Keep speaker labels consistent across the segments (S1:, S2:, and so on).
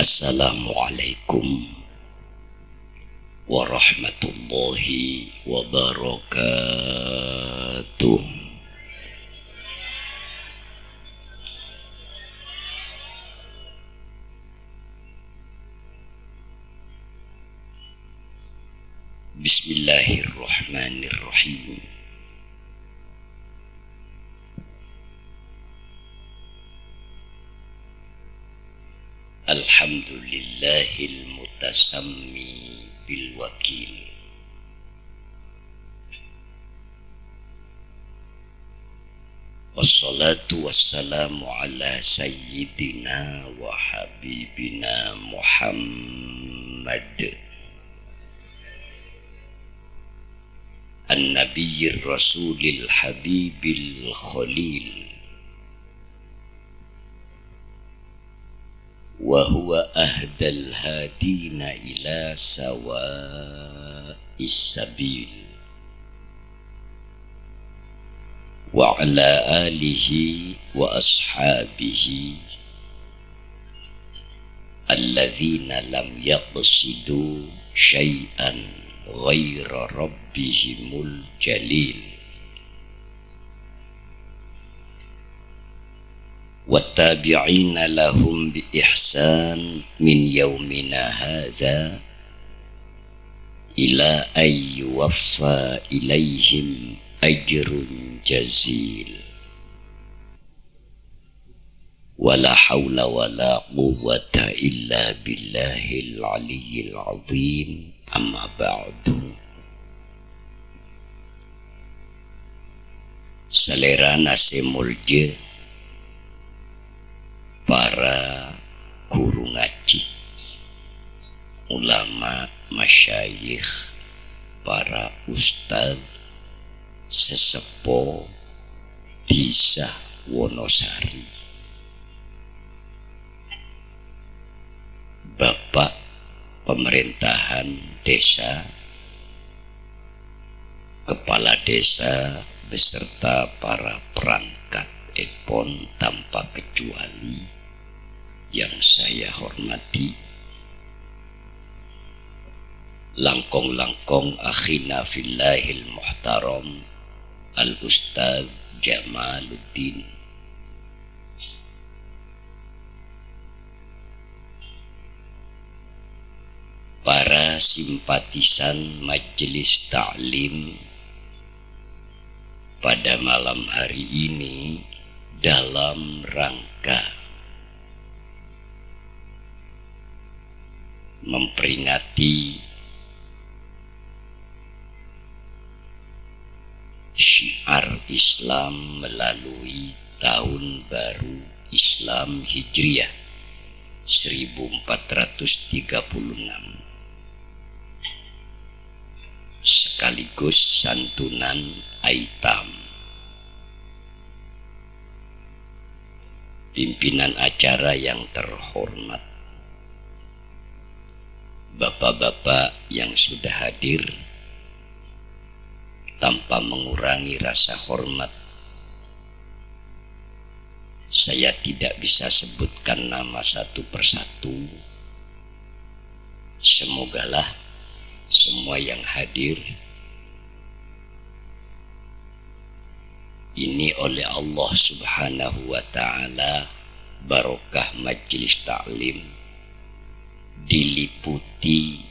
S1: Assalamualaikum warahmatullahi wabarakatuh. Bismillahirrahmanirrahim. Alhamdulillahil mutasammi bil wakil. Wassalatu wassalamu ala sayyidina wa habibina Muhammad an-nabiyyir rasulil habibil khalil wa huwa ahdal hadina ila sawa'is sabil wa ala alihi wa ashabihi alladzina lam yaqsidu syai'an ghaira rabbihimul jalil wattabi'ina lahum bi ihsan min yaumina hadza ila ayyuwaffa ilaihim ajrun jazil wala hawla wala quwwata illa billahil aliyyil azim. Amma ba'du. Selera nasi mulje para guru ngaji, ulama, masyayikh, para ustaz, sesepuh desa Wonosari, bapak pemerintahan desa, kepala desa beserta para perangkat epon tanpa kecuali yang saya hormati, langkong-langkong akhina fillahil muhtaram al-ustaz Jamaluddin, para simpatisan majelis taklim pada malam hari ini dalam rangka memperingati syiar Islam melalui tahun baru Islam Hijriah 1436 sekaligus santunan aitam. Pimpinan acara yang terhormat, bapak-bapak yang sudah hadir, tanpa mengurangi rasa hormat, saya tidak bisa sebutkan nama satu persatu. Semogalah semua yang hadir ini oleh Allah Subhanahu wa ta'ala barokah majelis taklim diliputi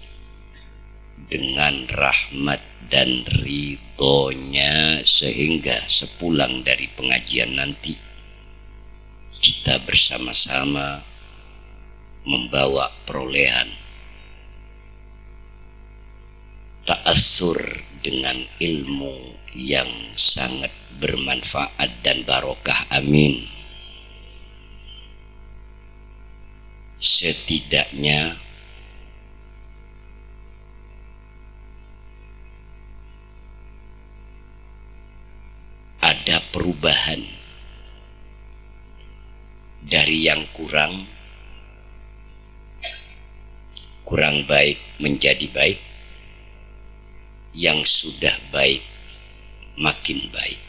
S1: dengan rahmat dan ridhonya, sehingga sepulang dari pengajian nanti kita bersama-sama membawa perolehan ta'assur dengan ilmu yang sangat bermanfaat dan barokah. Amin. Setidaknya ada perubahan dari yang kurang baik menjadi baik, yang sudah baik makin baik.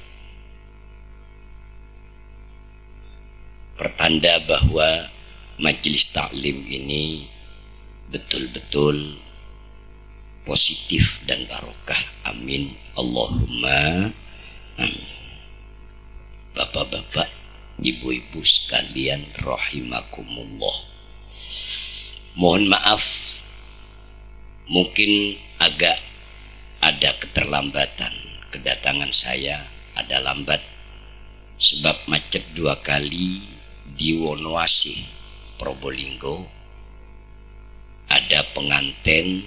S1: Pertanda bahwa majelis taklim ini betul-betul positif dan barokah. Amin Allahumma amin. Bapak-bapak, ibu-ibu sekalian rahimakumullah, mohon maaf mungkin agak ada keterlambatan. Kedatangan saya ada lambat sebab macet 2 kali di Wonoasih, Probolinggo. Ada pengantin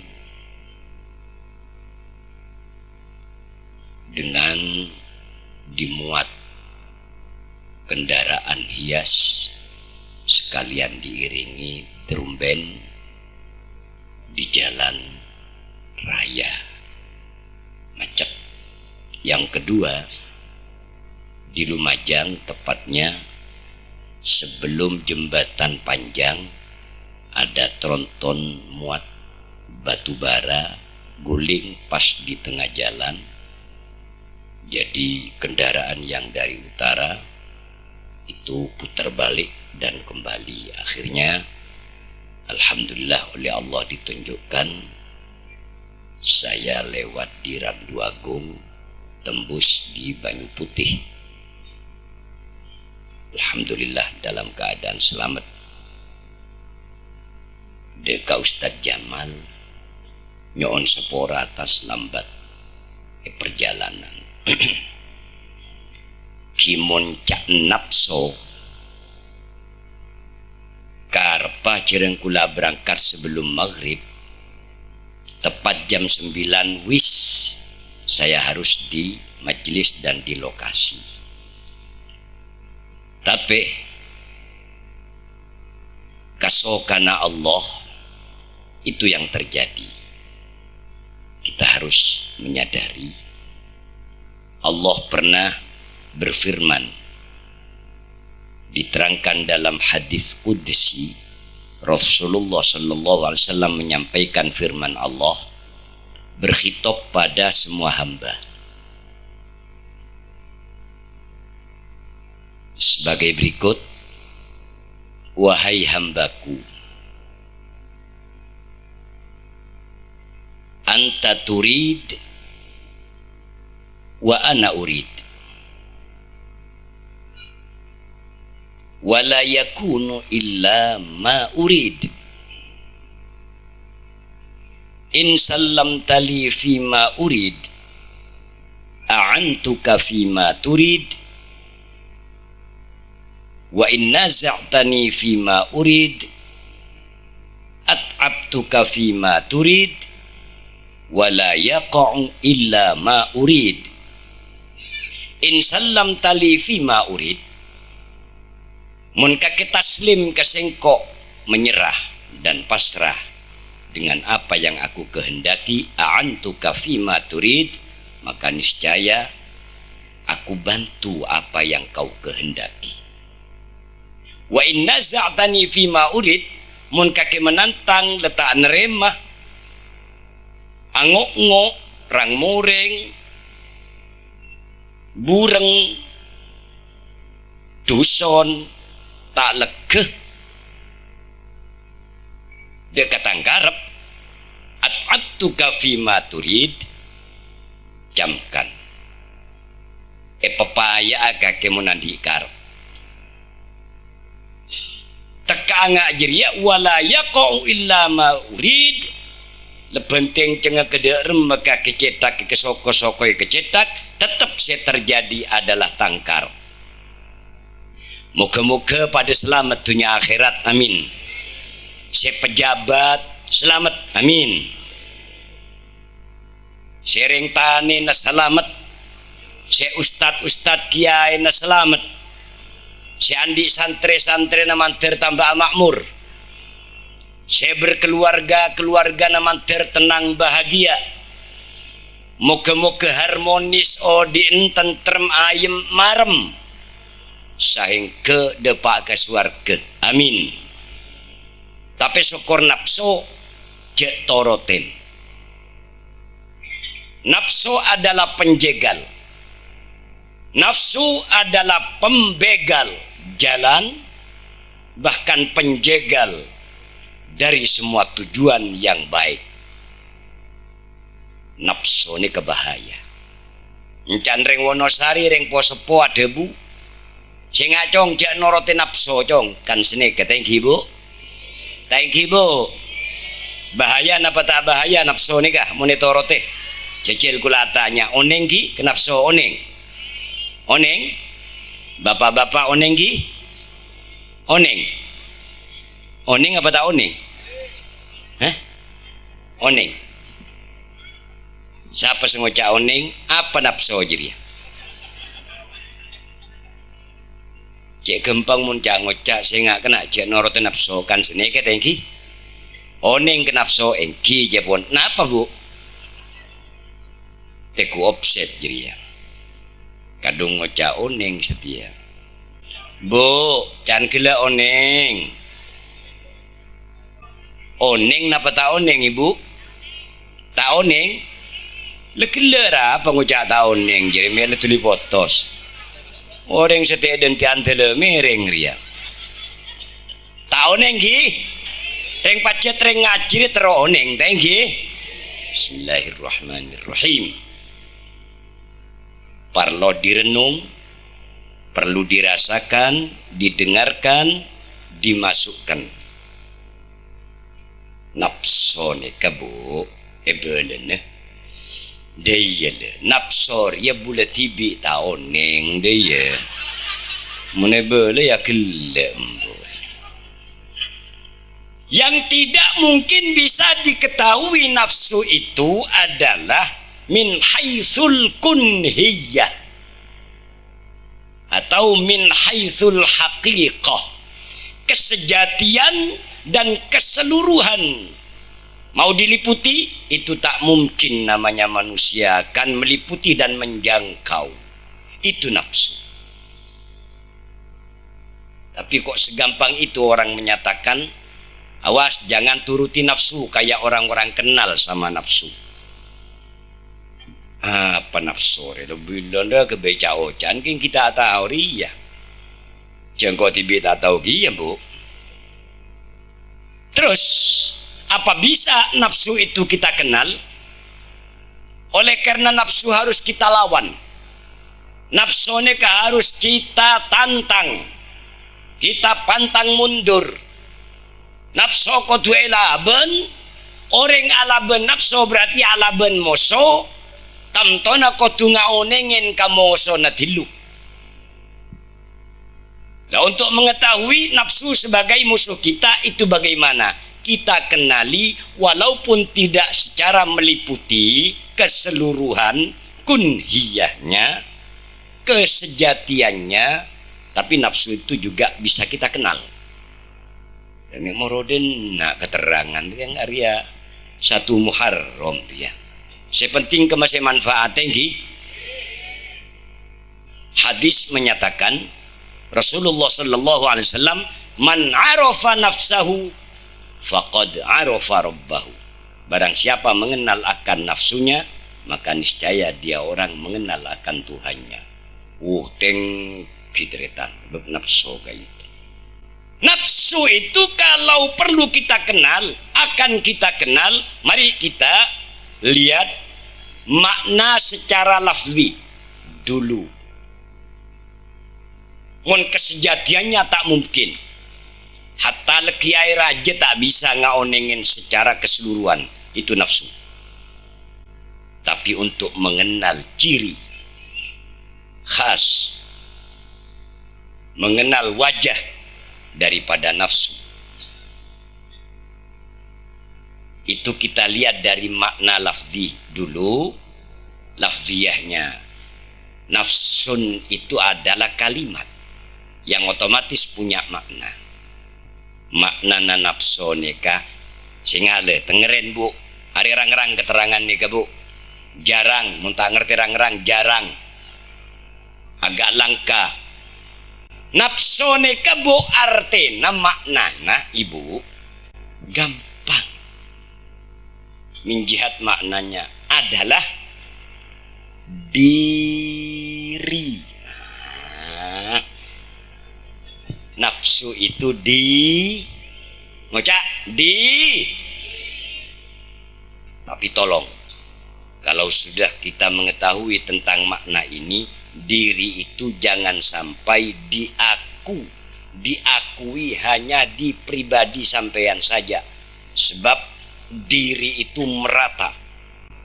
S1: dengan dimuat kendaraan hias sekalian diiringi drum band di jalan raya, macet. Yang kedua, di Lumajang, tepatnya sebelum jembatan Panjang, ada tronton muat batu bara guling pas di tengah jalan. Jadi kendaraan yang dari utara itu putar balik dan kembali. Akhirnya alhamdulillah oleh Allah ditunjukkan saya lewat di Randu Agung, tembus di Banyu Putih. Alhamdulillah dalam keadaan selamat. Deka Ustadz Jamal nyoon sepora atas lambat perjalanan. Kimon cak napso karpa cereng kula berangkat sebelum maghrib. Tepat jam 9 wis saya harus di majelis dan di lokasi. Tapi kasokana Allah itu yang terjadi. Kita harus menyadari Allah pernah berfirman, diterangkan dalam hadis qudsi. Rasulullah sallallahu alaihi wasallam menyampaikan firman Allah berkhitab pada semua hamba sebagai berikut: wahai hambaku, anta turid wa ana urid, wala yakunu illa ma urid. In sallamtali fima urid a'antuka fima turid, wa in naza'tani fima urid at'abtuka fima turid, wala yaqa'u illa ma urid. In sallamtali fima urid, mun kake taslim kesengkok, menyerah dan pasrah dengan apa yang aku kehendaki, a'antuka fima turid, maka niscaya aku bantu apa yang kau kehendaki. Wa in naza'tani fima urid, mun kake menantang letak nerema, angok-ngok, rang mureng, bureng, duson, tak legeh, dia kata garap, at'abtuka fima turid, jamkan pepaya kake munandi karep teka angak jeria, wala yaqa'u illa ma urid, lebenteng cenga kederem maka kecetak kesoko-sokoi kecetak, tetap saya terjadi adalah tangkar. Moga-moga pada selamat dunia akhirat, amin. Saya pejabat selamat, amin. Sering tani na selamat, saya ustad kiai na selamat, saya andi santri na mantir tambah makmur, saya berkeluarga na mantir tenang bahagia. Moga-moga harmonis odin tentrem ayem marem sehingga depak ke swarga, amin. Tapi syukur nafsu jek toroten. Nafsu adalah penjegal, nafsu adalah pembegal jalan, bahkan penjegal dari semua tujuan yang baik. Nafsu ini kebahaya. Encan reng Wonosari reng Posepo debu sing acong jak norote nafsu cong kan sini thank you bu, thank you bu. Bahaya napa tak bahaya nafsu ni kah monitorote cecil kula tanya oneng ki kenapso oneng oneng bapak-bapak oneng ki oneng oneng apa tak oneng oneng siapa sengoca oneng apa nafsu jadi cek gempang mun cak ngocak saya kena cek norote nafsu kan sini ke tengki oneng ke nafsu engki jepon napa bu teku offset jadi ya kadung ngocak oneng setia bu can gila oneng oneng napa tak oneng ibu tak oneng lekilera pengocak tak oneng jadi mele tuli potos orang setia dan tiantele mereng ria tak oneng ki reng pacet reng ngajiri tero oneng thank you. Bismillahirrahmanirrahim. Perlu direnung, perlu dirasakan, didengarkan, dimasukkan. Nafsu ni kabu ebelen dia nafsu ya bulat tibi tahun neng dia menebel ya kelem. Yang tidak mungkin bisa diketahui nafsu itu adalah min haitsul kunhiyah atau min haitsul haqiqah, kesejatian dan keseluruhan mau diliputi itu tak mungkin, namanya manusia akan meliputi dan menjangkau itu nafsu. Tapi kok segampang itu orang menyatakan awas jangan turuti nafsu, kayak orang-orang kenal sama nafsu. Apa nafsu? Bilang dah kebeca ocan, kan kita tahu ria. Jengkau tibi tak tahu dia bu. Terus apa bisa nafsu itu kita kenal? Oleh karena nafsu harus kita lawan. Nafsu ini harus kita tantang, kita pantang mundur. Nafsu kudu elaben, orang alaben nafsu berarti alaben moso, tamtona kudu ngaonengin kamoso na tilu. Nah, untuk mengetahui nafsu sebagai musuh kita itu bagaimana? Kita kenali walaupun tidak secara meliputi keseluruhan kunhiyahnya, kesejatiannya, tapi nafsu itu juga bisa kita kenal. Dan Moroden nak keterangan yang Arya satu Muharram dia. Sepenting kemasih manfaat tinggi. Hadis menyatakan Rasulullah sallallahu alaihi wasallam man arafa nafsahu faqad arafa rabbahu. Barang siapa mengenal akan nafsunya maka niscaya dia orang mengenal akan Tuhannya. Teng fitretan nafsu kayak. Nafsu itu kalau perlu kita kenal, akan kita kenal. Mari kita lihat makna secara lafzi dulu. Mun kesejatiannya tak mungkin. Hatta lekiai raja tak bisa ngaonengin secara keseluruhan. Itu nafsu. Tapi untuk mengenal ciri khas, mengenal wajah daripada nafsu, itu kita lihat dari makna lafzi dulu. Lafziyahnya nafsun itu adalah kalimat yang otomatis punya makna. Makna nafsu nika singale tengeren bu, hari rang-rang keterangan nika bu, jarang muntah ngerti rang-rang, jarang, agak langka. Nafsu nika bu artina maknana ibu gampang. Minjihat maknanya adalah diri. Nafsu itu ngocak tapi tolong, kalau sudah kita mengetahui tentang makna ini, diri itu jangan sampai diakui hanya di pribadi sampean saja. Sebab diri itu merata.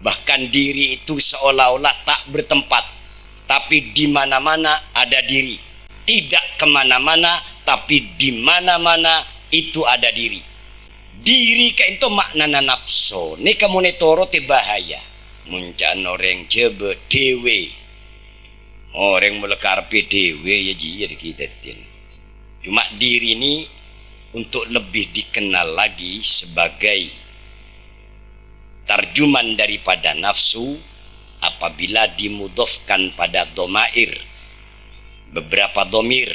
S1: Bahkan diri itu seolah-olah tak bertempat. Tapi di mana-mana ada diri. Tidak kemana-mana, tapi di mana-mana itu ada diri. Diri kayak itu maknana nafsu. Ini kamu netoro te bahaya. Muncan orang jebe dewe. Orang melekarpi dewe ya jadi kita tin. Cuma diri ini untuk lebih dikenal lagi sebagai tarjuman daripada nafsu apabila dimudhofkan pada domair. Beberapa domir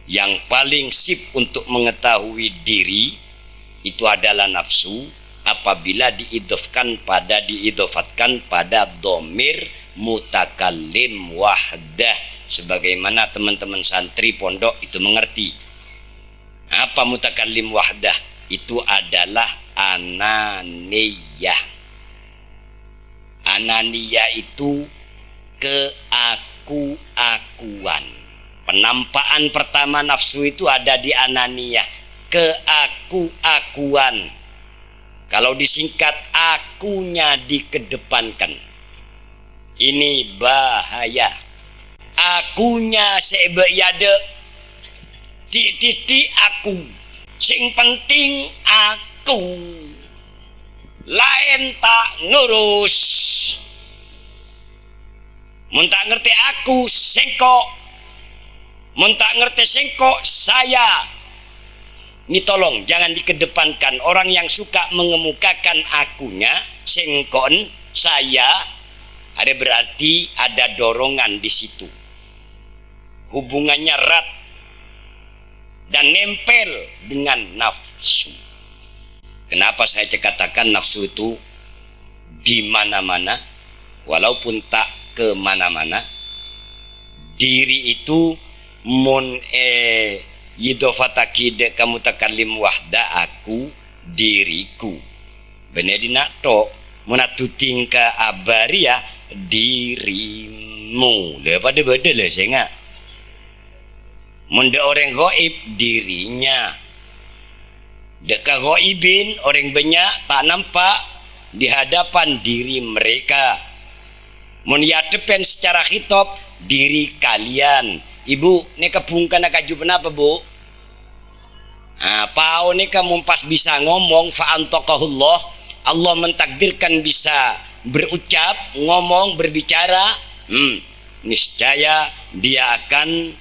S1: yang paling sip untuk mengetahui diri itu adalah nafsu apabila diidhofatkan pada domir mutakallim wahdah, sebagaimana teman-teman santri pondok itu mengerti. Apa mutakallim wahdah? Itu adalah ananiyah. Ananiyah itu keaku-akuan. Penampakan pertama nafsu itu ada di ananiyah, keaku-akuan. Kalau disingkat, akunya dikedepankan. Ini bahaya. Akunya sebeyade titik aku. Sing penting aku. Lain tak ngurus. Mun tak ngerti aku sengkok. Mun tak ngerti sengkok saya. Ini tolong jangan dikedepankan. Orang yang suka mengemukakan akunya, sengkon, saya, ada berarti ada dorongan di situ. Hubungannya erat dan nempel dengan nafsu. Kenapa saya katakan nafsu itu di mana-mana, walaupun tak ke mana-mana. Diri itu yidofataki de kamu takalim wahda aku diriku. Bener dinak tok menatuting ke abaria dirimu. Daripada beda lah saya ngak. Munda orang gaib dirinya. Dekat gaibin orang banyak tak nampak di hadapan diri mereka. Mun ya depan secara khitab diri kalian. Ibu, ini kebungkan kaju kenapa bu? Pau ini kamu pas bisa ngomong fa'antaqahullah, Allah mentakdirkan bisa berucap, ngomong, berbicara. Niscaya dia akan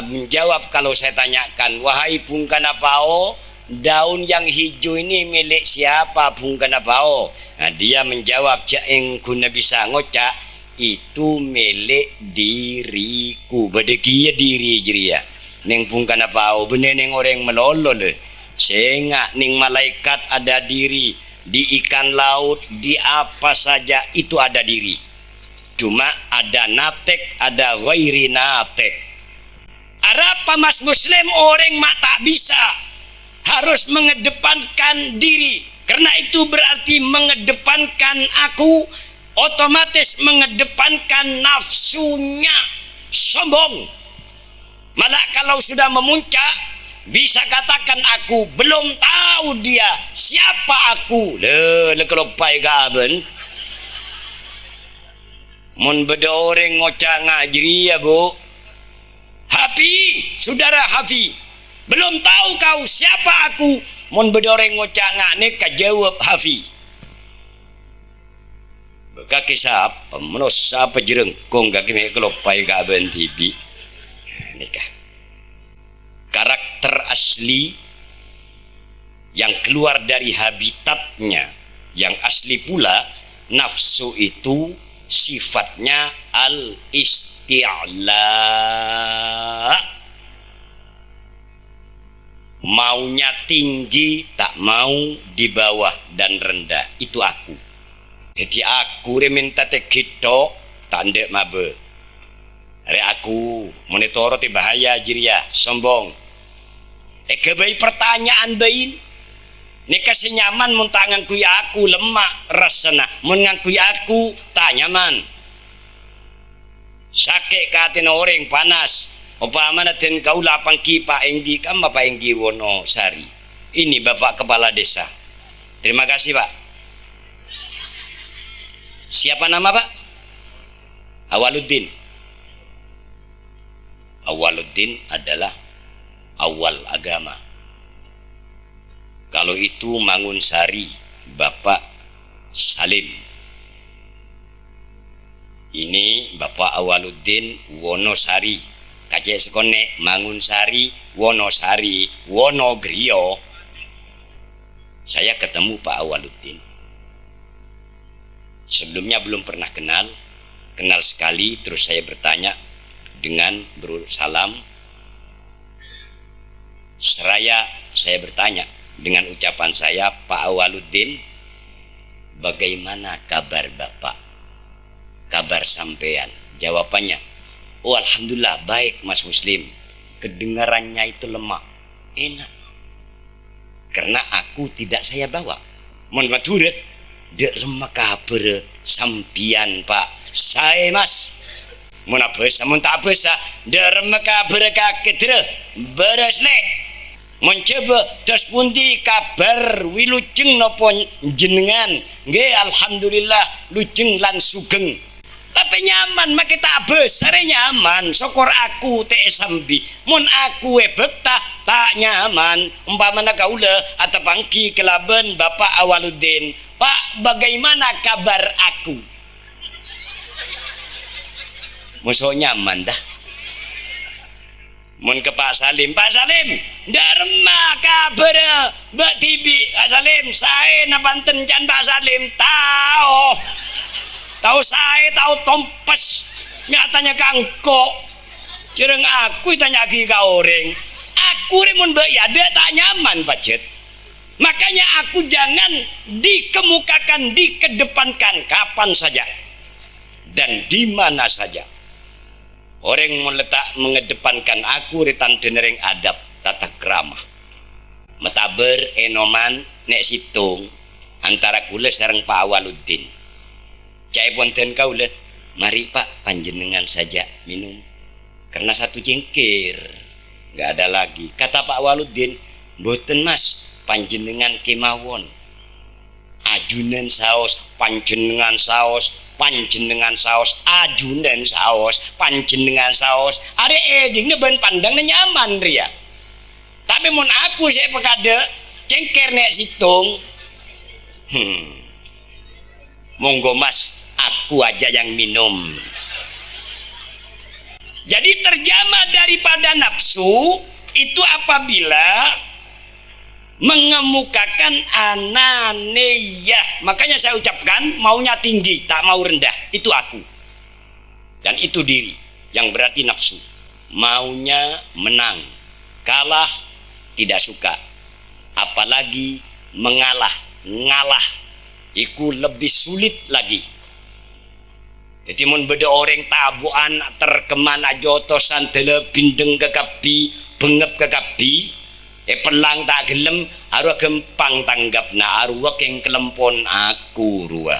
S1: menjawab kalau saya tanyakan, wahai bungkana pao, daun yang hijau ini milik siapa bungkana pao? Dia menjawab, jaeng guna bisa ngocak, itu milik diriku. Bedekia diri jeria neng bungkana pao bener neng orang melolo le. Sehingga neng malaikat ada diri, di ikan laut, di apa saja itu ada diri. Cuma ada natek, ada ghairi natek. Arapa mas muslim orang mak tak bisa, harus mengedepankan diri. Karena itu berarti mengedepankan aku, otomatis mengedepankan nafsunya, sombong. Malah kalau sudah memuncak, bisa katakan aku belum tahu dia siapa aku. Lekelopai gaben. Mun beda orang ngocak ngajri ya bu. Hafi, saudara Hafi, belum tahu kau siapa aku. Mun beda orang ngocak ngane kajawab Hafi. Kaki siapa? Menurut siapa jerengkong kaki mekelopai gaben tibi. Nikah. Karakter asli yang keluar dari habitatnya yang asli pula, nafsu itu sifatnya al-isti'la, maunya tinggi, tak mau di bawah dan rendah. Itu aku. Jadi aku reminta te kita tanda mabe. Hari aku monitoro te bahaya jiria sombong. Kebai pertanyaan bain. Ni kasih nyaman mun tak ngangkui aku lemak rasana, mun ngangkui aku tak nyaman. Sakit katin orang panas. Upamana ten kau lapang kipa enggi kam Bapak Enggi Wonosari. Ini Bapak Kepala Desa. Terima kasih Pak. Siapa nama Pak? Awaluddin. Awaluddin adalah awal agama. Kalau itu Mangunsari Bapak Salim. Ini Bapak Awaluddin Wonosari. Kacek sekone Mangunsari Wonosari Wonogriyo. Saya ketemu Pak Awaluddin. Sebelumnya belum pernah kenal sekali, terus saya bertanya dengan bersalam. Seraya saya bertanya dengan ucapan saya, Pak Awaluddin, bagaimana kabar Bapak? Kabar sampean? Jawabannya, oh alhamdulillah baik Mas Muslim. Kedengarannya itu lemah. Enak. Karena aku tidak saya bawa. Mun maturut, dek remah kabar sampian Pak. Saya Mas. Mun abesa, mun tak abesa, dek remah kabar kakedre. Beres lek. Mencoba terus pundi kabar wilujeng napa jenengan? Nggih alhamdulillah lujeng lan sugeng. Tapi nyaman make tak besar nyaman. Syukur aku teh sambi. Mun aku betah tak nyaman. Umpamana kaula atau pangki kelaben Bapak Awaluddin. Pak, bagaimana kabar aku? Musuh nyaman dah. Mun ke Pak Salim, Pak Salim, darma kabar Mbak Tibi, Pak Salim, saya na Banten jan Pak Salim, tahu saya tahu tompes, nyatanya kangko, cereng aku tanya lagi ke orang, aku remun Mbak ya dia tak nyaman budget, makanya aku jangan dikemukakan, dikedepankan kapan saja dan di mana saja. Orang mengedepankan aku ritan denering adab tata krama. Metaber enoman nek situng antara kula sareng Pak Awaluddin. Cai ponten kaula, mari Pak panjenengan saja minum. Karena satu cengkir, enggak ada lagi. Kata Pak Awaluddin, mboten Mas, panjenengan kemawon. Ajunan saos, panjenengan saos. Panjenengan saos, ajunan saos, panjenengan saos. Are edingnya ben pandangnya nyaman ria. Tapi mun aku saya pekade cengker nek situng. Monggo Mas, aku aja yang minum. Jadi terjemah daripada nafsu itu apabila mengemukakan ananiyah. Makanya saya ucapkan maunya tinggi tak mau rendah, itu aku dan itu diri yang berarti nafsu. Maunya menang, kalah tidak suka, apalagi ngalah itu lebih sulit lagi. Jadi mun beda orang tabuan terkeman ajotosan tele bindeng kekapi bengep kekapi. Pelang tak gelem arwah gempang tanggapna arwah yang kelempon aku ruah.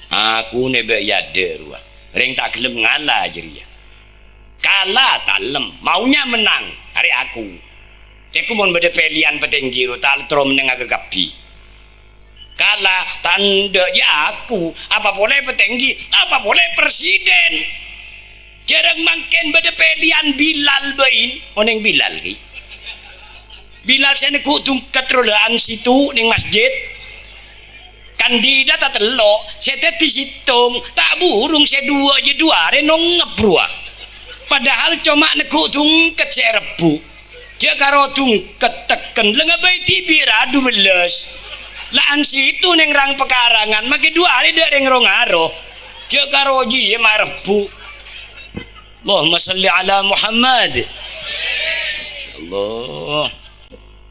S1: Aku nebe yade ruah. Ring tak gelem ngalah jeria. Kalah tak lem, maunya menang hari aku. Aku mau beda pilihan petenggiru tak trom nengah kegapi. Kalah tanda ya aku. Apa boleh petenggi, apa boleh presiden. Jarang makin beda pilihan Bilal bain, oneng Bilal ki. Bilal saya niku tungkat rolaan situ ning masjid kandidat tak telok saya tadi situng tak burung saya dua aja dua renong ngebrua padahal cuma niku tungkat saya rebu dia karo tungkat teken lengabai tibi radu beles laan situ neng rang pekarangan makin dua hari dak reng rongaro dia karo ji ya rebu. Allahumma salli ala Muhammad. Insyaallah.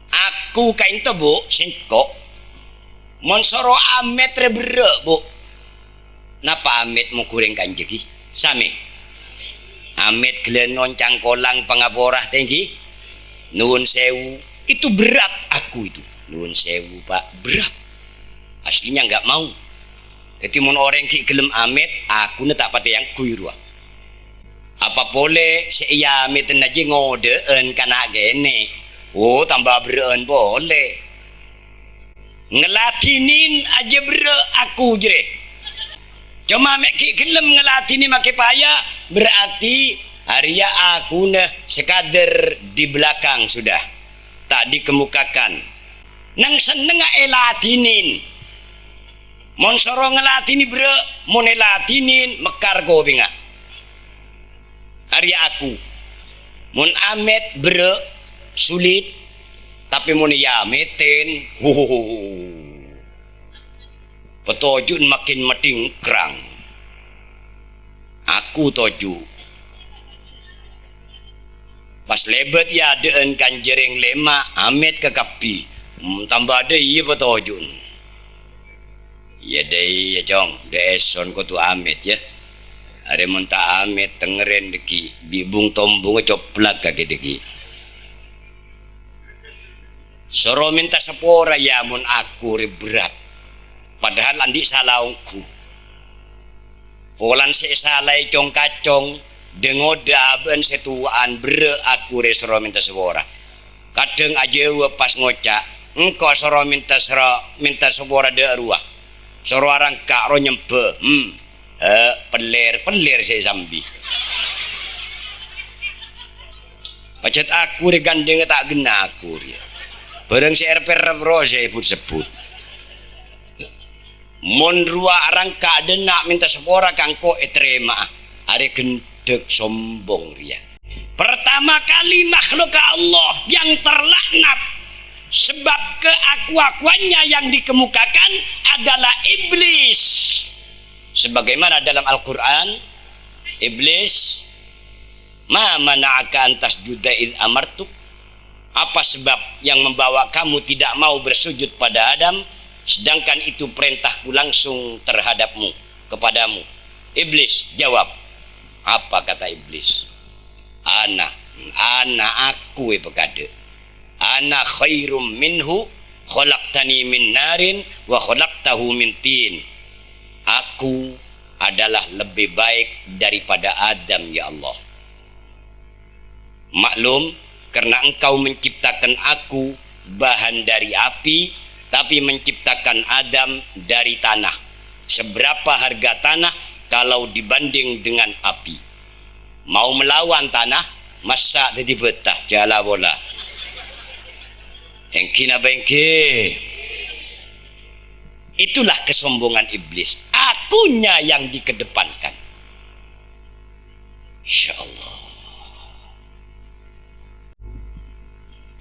S1: Aku kain tebu singkok monsoro amet rebere bu. Napa amet mau goreng kanjeki sami amet gelenon cangkolang pengaborah tinggi Nuwun sewu, itu berat aku itu. Nuwun sewu Pak, berat. Aslinya nggak mau. Jadi mun orang ki gelem amit, aku ne tak pati yang kuirua. Apa boleh saya amit aja ngodeun kana gene. Oh tambah bereun boleh. Ngelatinin aja bere aku jere. Cuma mek ki gelem ngelatini make payah berarti Arya aku ne sekadar di belakang sudah. Tak dikemukakan. Nang seneng elatinin. Mon soro ngelatini bre, mon elatinin mekar go binga. Arya aku. Mon amet bre sulit tapi mon yametin. Petojun makin metingkrang. Aku toju. Pas lebet ya deun kanjering lema amet ke kapi. Tambah ada iya petojun. Ya deh ya jong, deson ko tu amet ya. Are mun ta amet tengeren deki, bibung tombong coplak kaki deki. Soro minta sepora ya mun aku berat. Padahal andi salaungku. Polan se salai cong kacong dengoda aben setuaan bere aku re soro minta sepora. Kadang aja pas ngocak, engkau soro minta sepora de ruah. Soro orang kak ro nyempe, pelir saya sambi. Pacet aku re gandeng tak gena aku re. Bareng si RP rose sebut. Mon rua orang kak denak minta sepora kangko etrema. Are gendek sombong ria. Pertama kali makhluk Allah yang terlaknat sebab keaku-akuannya yang dikemukakan adalah iblis. Sebagaimana dalam Al-Quran, iblis, ma mana'aka antas juda id amartuk. Apa sebab yang membawa kamu tidak mau bersujud pada Adam, sedangkan itu perintahku langsung terhadapmu, kepadamu. Iblis jawab. Apa kata iblis? Ana aku bekade. Ana khairum minhu khalaqtani min narin wa khalaqtahu min tin. Aku adalah lebih baik daripada Adam ya Allah. Maklum karena engkau menciptakan aku bahan dari api tapi menciptakan Adam dari tanah. Seberapa harga tanah kalau dibanding dengan api? Mau melawan tanah? Masa jadi betah jala bola. Engki na bengki. Itulah kesombongan iblis. Akunya yang dikedepankan. Insya Allah.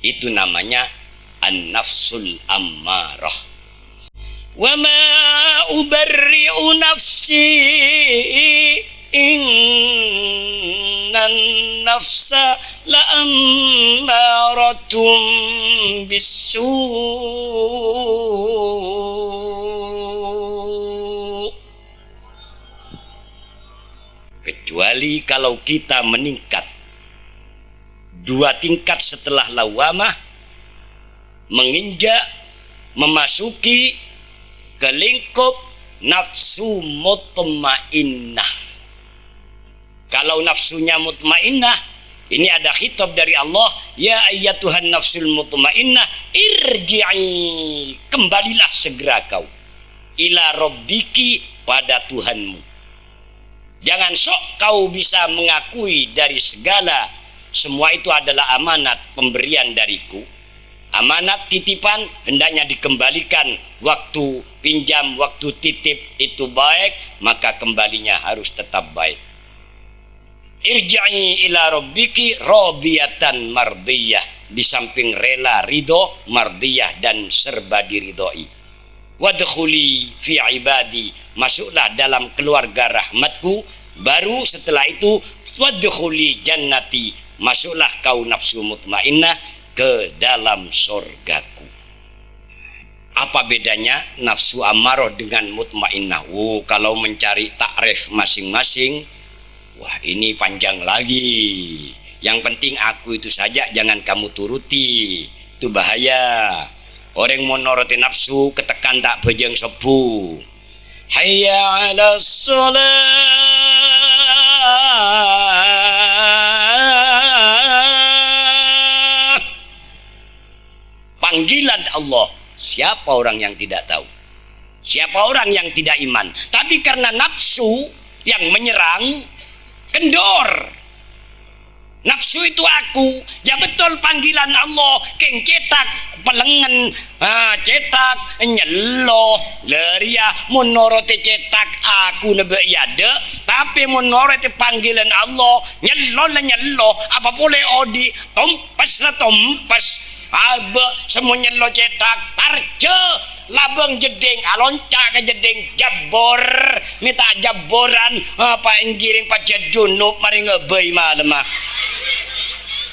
S1: Itu namanya an-nafsul ammarah. Wa ma ubarri'u nafsi innan nafsa la'ammaratum bisu. Kecuali kalau kita meningkat 2 tingkat setelah lawamah, menginjak memasuki ke lingkup nafsu mutmainnah. Kalau nafsunya mutmainnah, ini ada khitab dari Allah, ya ayyatuhan nafsul mutmainnah irji'i, kembalilah segera kau ila rabbiki, pada Tuhanmu. Jangan sok kau bisa mengakui dari segala, semua itu adalah amanat pemberian dariku. Amanat titipan hendaknya dikembalikan. Waktu pinjam, waktu titip itu baik, maka kembalinya harus tetap baik. Irja'i ila rabbiki radiyatan mardiyah. Di samping rela, ridho, mardiyah, dan serba diridhoi. Wadkhuli fi ibadi, masuklah dalam keluarga rahmatku. Baru setelah itu wadkhuli jannati, masuklah kau nafsu mutmainnah ke dalam sorgaku. Apa bedanya nafsu amarah dengan mutmainnah? Kalau mencari takrif masing-masing, wah ini panjang lagi. Yang penting aku itu saja, jangan kamu turuti. Itu bahaya. Orang mau nuruti nafsu ketekan tak bejeng sebu. Hayya 'alas shalah. Panggilan Allah. Siapa orang yang tidak tahu? Siapa orang yang tidak iman? Tapi karena nafsu yang menyerang, kendor. Nafsu itu aku. Ya betul panggilan Allah. Keng cetak pelengen, cetak nyelo leria menurut cetak aku nebe yade. Tapi menurut panggilan Allah nyelo apa boleh odi tompas lah tompas. Abe semuanya lo cetak tarje labeng jeding alonca ke jeding jabor minta jaboran apa enggiring pajet junub mari ngebei malam mah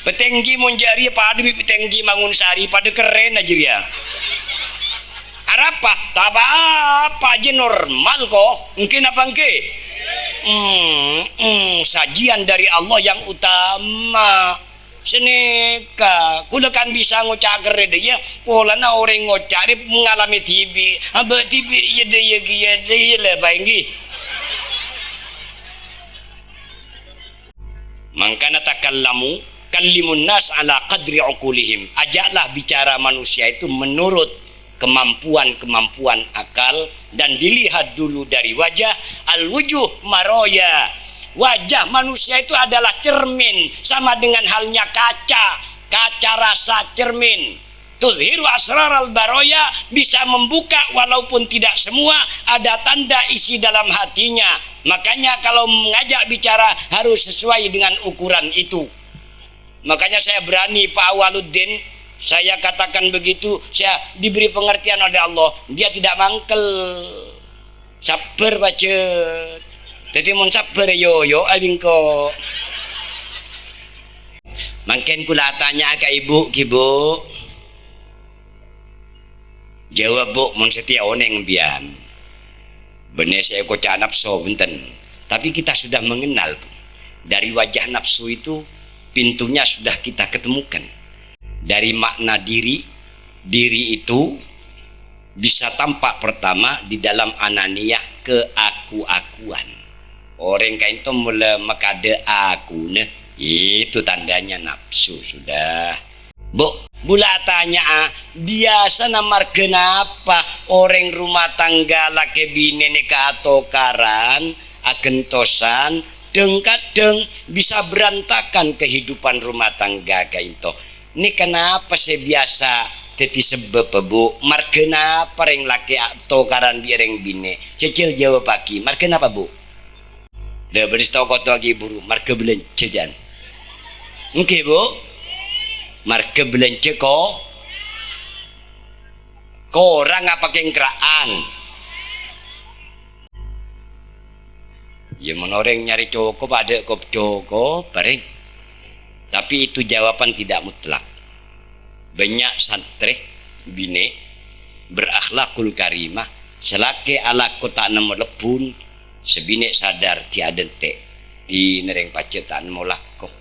S1: petenggi munjari pada petenggi mangun sari pada keren aja dia arapa tak apa aja normal kok mungkin apa engke sajian dari Allah yang utama. Seneka, kuda kan bisa ngocak kere deh ya. Pola na orang ngocak dia mengalami TB, abah TB ya deh ya dia lah bainggi. Mangkana takallamu kallimun nas ala qadri uqulihim. Ajaklah bicara manusia itu menurut kemampuan akal dan dilihat dulu dari wajah al-wujuh maroya. Wajah manusia itu adalah cermin, sama dengan halnya kaca rasa cermin. Tuzhiru asrar al-baroya, bisa membuka walaupun tidak semua, ada tanda isi dalam hatinya. Makanya kalau mengajak bicara harus sesuai dengan ukuran itu. Makanya saya berani Pak Waluddin, saya katakan begitu, saya diberi pengertian oleh Allah, dia tidak mangkel. Sabar bacet. Jadi mun sabar yo alingko. Mungkin kula tanya ke ibu, kibu. Jawab bu, mun setia oneng bian. Bener saya kocak nafsu benten. Tapi kita sudah mengenal bu. Dari wajah nafsu itu pintunya sudah kita ketemukan. Dari makna diri itu bisa tampak pertama di dalam ananiyah keaku-akuan. Orang kain itu mulai makade aku nih, itu tandanya nafsu sudah. Bu, bula tanya biasa namar kenapa orang rumah tangga laki bini nikah atau karan agentosan kadang bisa berantakan kehidupan rumah tangga kain itu. Ini kenapa saya biasa teti sebab bu, mar kenapa orang laki atau karan biareng bini? Cecil jawab pagi, mar kenapa bu? Dah beristau kota lagi buru, marke belanja jan. Oke bu, marke belanja ko. Korang apa kengkeraan? Ya menoreng nyari cukup ada kop cukup, bareng. Tapi itu jawaban tidak mutlak. Banyak santri bine berakhlakul karimah, selake ala kota nama lepun. Sebinek sadar tiada tek di nereng pacetan molah kok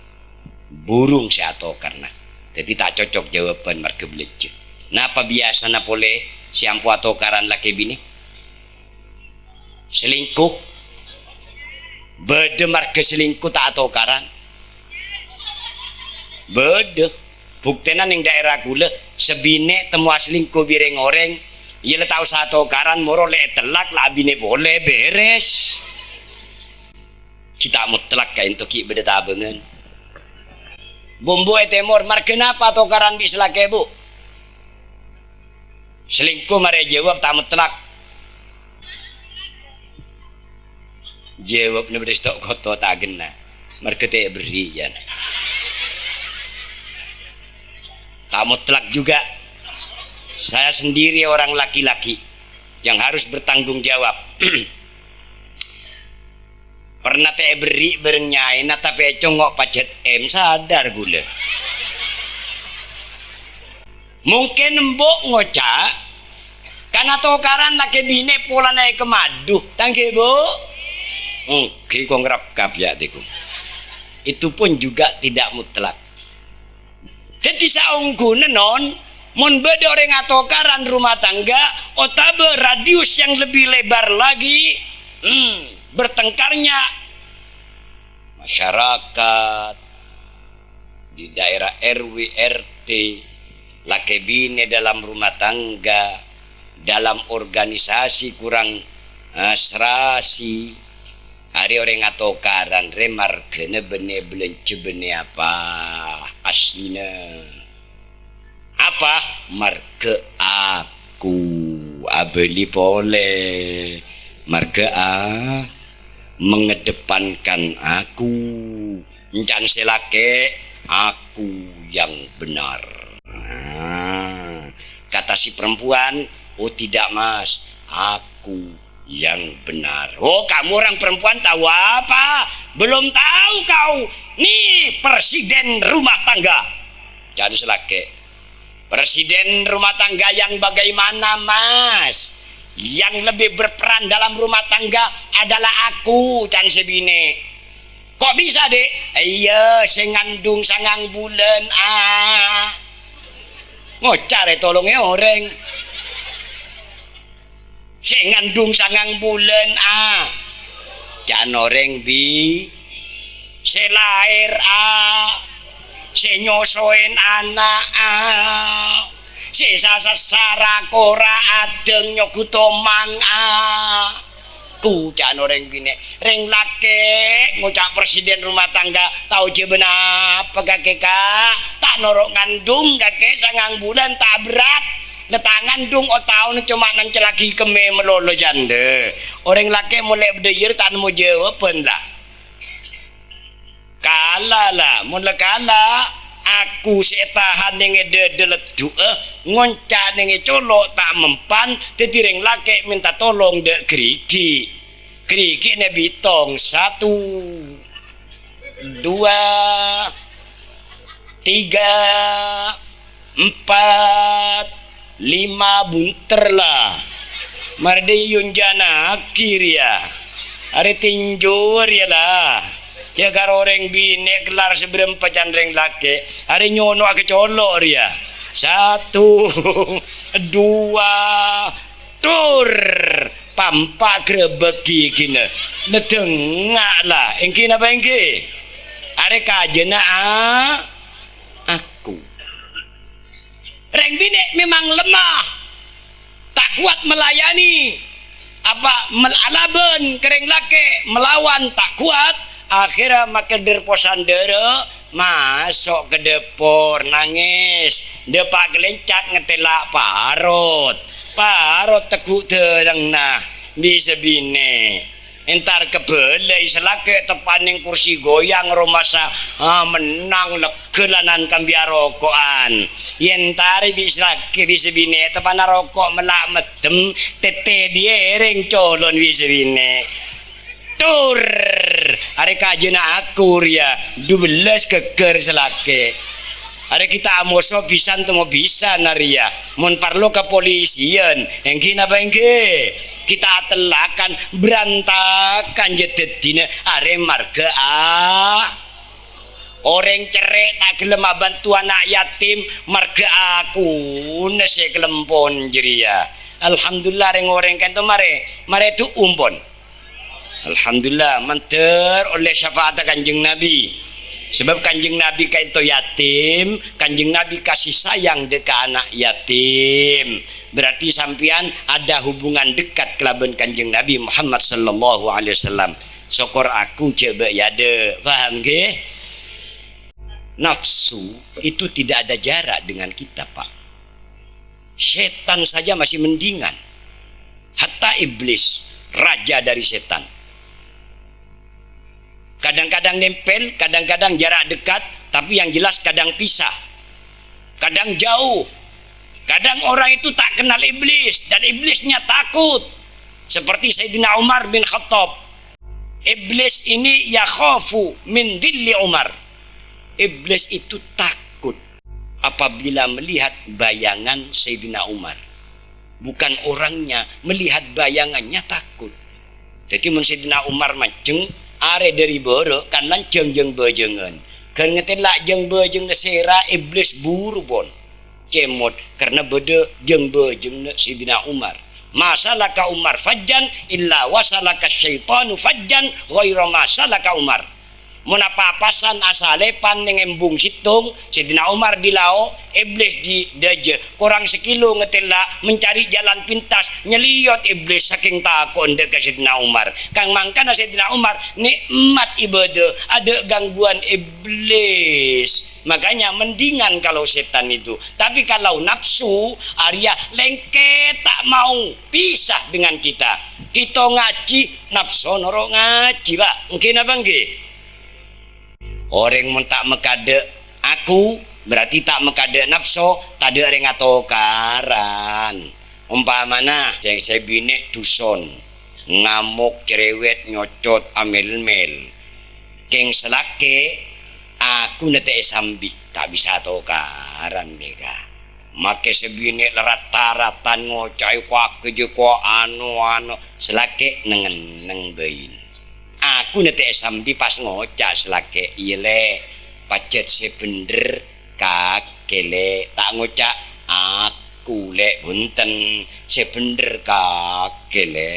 S1: burung seato karena jadi tak cocok jawaban marke belanja. Napa biasa na pole siampu atau karan laki bini selingkuh bede marke selingkuh tak atau karan bede buktenan yang daerah gula sebinek temua selingkuh bireng oreng. Ia tahu satu karan moro le telak lah bini boleh beres. Kita mutlak kain toki beda tabengan. Bumbu etemor mar kenapa to karan bis lake bu? Selingkuh mare jawab tak mutlak. Jawab ne beristok koto tak gena. Mar kete berian. Tak mutlak juga. Saya sendiri orang laki-laki yang harus bertanggung jawab. Pernah teh beri bareng nyai na tapi congok pacet sadar gula. Mungkin mbok ngocak karena tokaran laki bine pola naik ke madu. Tangke bu. Ki kong rap kap ya diku. itu pun juga tidak mutlak. Jadi saungku non mun beda orang atokaran rumah tangga otabe radius yang lebih lebar lagi bertengkarnya masyarakat di daerah RW RT lakebine dalam rumah tangga dalam organisasi kurang serasi hari orang atokaran remar kena bene belence bene apa aslina apa marke aku abeli boleh marke mengedepankan aku encan selake aku yang benar. Kata si perempuan, oh tidak mas, aku yang benar. Oh kamu orang perempuan tahu apa? Belum tahu kau. Nih presiden rumah tangga. Jadi selake. Presiden rumah tangga yang bagaimana mas? Yang lebih berperan dalam rumah tangga adalah aku dan sebine. Kok bisa dek? Iya sengandung sangang bulan ngocar tolongnya orang sengandung sangang bulan jangan orang bi selair senyosoin anak sesasara kora adeng nyokutomang ku jangan orang bine reng lake ngucap presiden rumah tangga tahu je benar pegake tak norok ngandung kake sangang bulan tak berat letangan dung o tahun cuma nancelaki keme melolo jande orang lake mulai berdayir tak nemu jawaban lah kalah lah mulai kalah aku setahan dengan dedelet ngoncak dengan colok tak mempan tetireng laki minta tolong dek keriki ne bitong 1 2 3 4 5 bunter lah mardiyun jana akhir ya hari tinjur ya lah jaga orang bine kelar sebelum pecandreng laki hari nyono ke color ya 1 2 tur pampak grebeki kina nedengak lah engki apa engki hari kajena aku reng bine memang lemah tak kuat melayani apa melaban kereng laki melawan tak kuat akhirnya makin derposan dere masuk ke depor nangis depak gelencat ngetelak parut teguk terang nah bisa bine entar kebelai selake tepaning kursi goyang romasa menang lekelanan kambia rokokan yentari bisa bine tepana rokok melak medem tete diereng colon bisa bine tur hari kajena akur ya 12 keker selake hari kita amoso pisan temu bisa naria mun parlo kepolisian engki napa engki kita telakan berantakan jededine are marga orang cerek tak gelem bantu anak yatim marga aku nese kelempon jeria alhamdulillah reng kan tu mare tu umpon alhamdulillah manter oleh syafaat kanjeng Nabi sebab kanjeng Nabi kaito yatim kanjeng Nabi kasih sayang dekat anak yatim berarti sampian ada hubungan dekat kelaban kanjeng Nabi Muhammad sallallahu alaihi wasallam syukur aku coba yade paham ke nafsu itu tidak ada jarak dengan kita pak setan saja masih mendingan hatta iblis raja dari setan kadang-kadang nempel, kadang-kadang jarak dekat, tapi yang jelas kadang pisah, kadang jauh. Kadang orang itu tak kenal iblis dan iblisnya takut. Seperti Sayyidina Umar bin Khattab. Iblis ini yakhafu min dhilli Umar. Iblis itu takut apabila melihat bayangan Sayyidina Umar. Bukan orangnya, melihat bayangannya takut. Jadi Sayyidina Umar majeng are dari borok kan lanceng jeng bejengan kan ngetelak jeng bejeng sera iblis buru bon kemot karena beda jeng bejeng Sidina Umar masalaka Umar fajjan illa wasalaka syaitanu fajjan ghaira masalaka Umar mun papasan asale pan ning embung situng Sidina Umar di lao iblis di deje kurang sekilo ngetela mencari jalan pintas nyeliot iblis saking takon dek Sidina Umar kang mangkana Sidina Umar nikmat ibadah ada gangguan iblis makanya mendingan kalau setan itu tapi kalau nafsu Arya lengket tak mau pisah dengan kita ngaji nafsu noro ngaji pak mungkin apa nggih orang mun tak mekade aku berarti tak mekade nafsu tade orang atau karan umpamana yang saya bine duson ngamuk cerewet nyocot amel-mel keng selake aku nete sambi tak bisa atau karan mega make sebine rata-ratan ngocai kwak keje ko anu selake neng bein aku nete sambi pas ngocak selake ile pacet sebener kakele tak ngocak aku lek bunten sebener kakele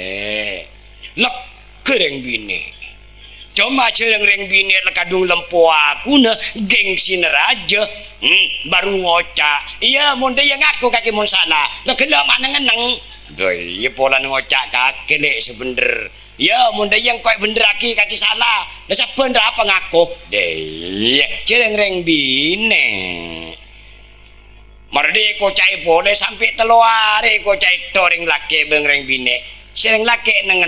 S1: lek kereng bine cuma cereng reng bine lekadung lempo aku ne gengsi neraja baru ngocak iya monde yang aku kaki mon salah lek kena mana ngeneng doi iya pola ngocak kakele sebener ya mun yang kau bener kaki salah dasar bener apa ngaku deh cereng reng bine marde ko cai boleh sampai teluare ko cai toreng laki beng reng bine cereng laki neng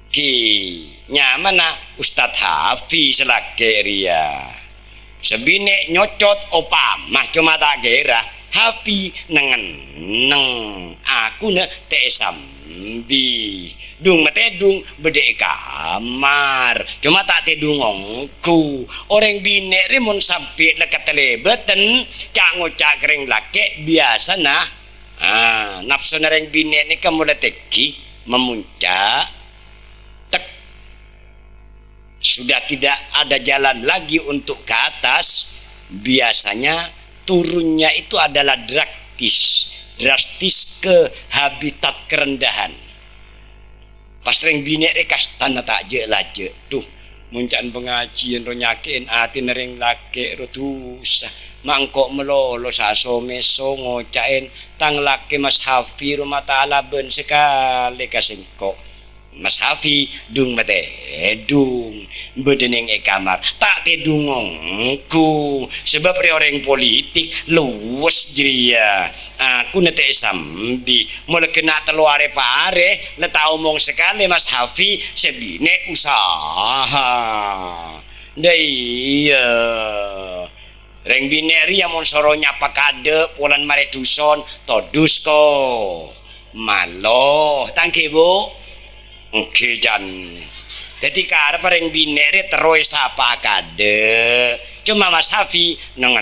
S1: ki nyaman Ustadz Hafiz laki ria sebine nyocot opamah cuma tak kira Hafiz neng aku ne tesam bi dung mate dung bede kamar cuma tak tedung ongku orang bine rimun sampai dekat telebeten cak ngocak kering laki biasa nah nafsu nareng bine ni kamu teki memuncak tek sudah tidak ada jalan lagi untuk ke atas biasanya turunnya itu adalah drastis ke habitat kerendahan pas reng bine rekas tanah tak je laje tuh muncan pengajian ro nyakin ati nereng lake ro tusah mangkok melolo saso meso ngocain tang lake Mas Hafi rumah ta'ala ben sekali kasengkok Mas Hafi dung mate dung bedeneng kamar tak tedungongku sebab orang politik luwes jeria aku nete sambi mulai kena teluare pare leta omong sekali Mas Hafi sebine usaha iya reng bineri yang monsoronya pakade pulan mare duson todus ko malo tangke bu oke jan jadi karena pareng binere terus apa kade cuma Mas Hafi neng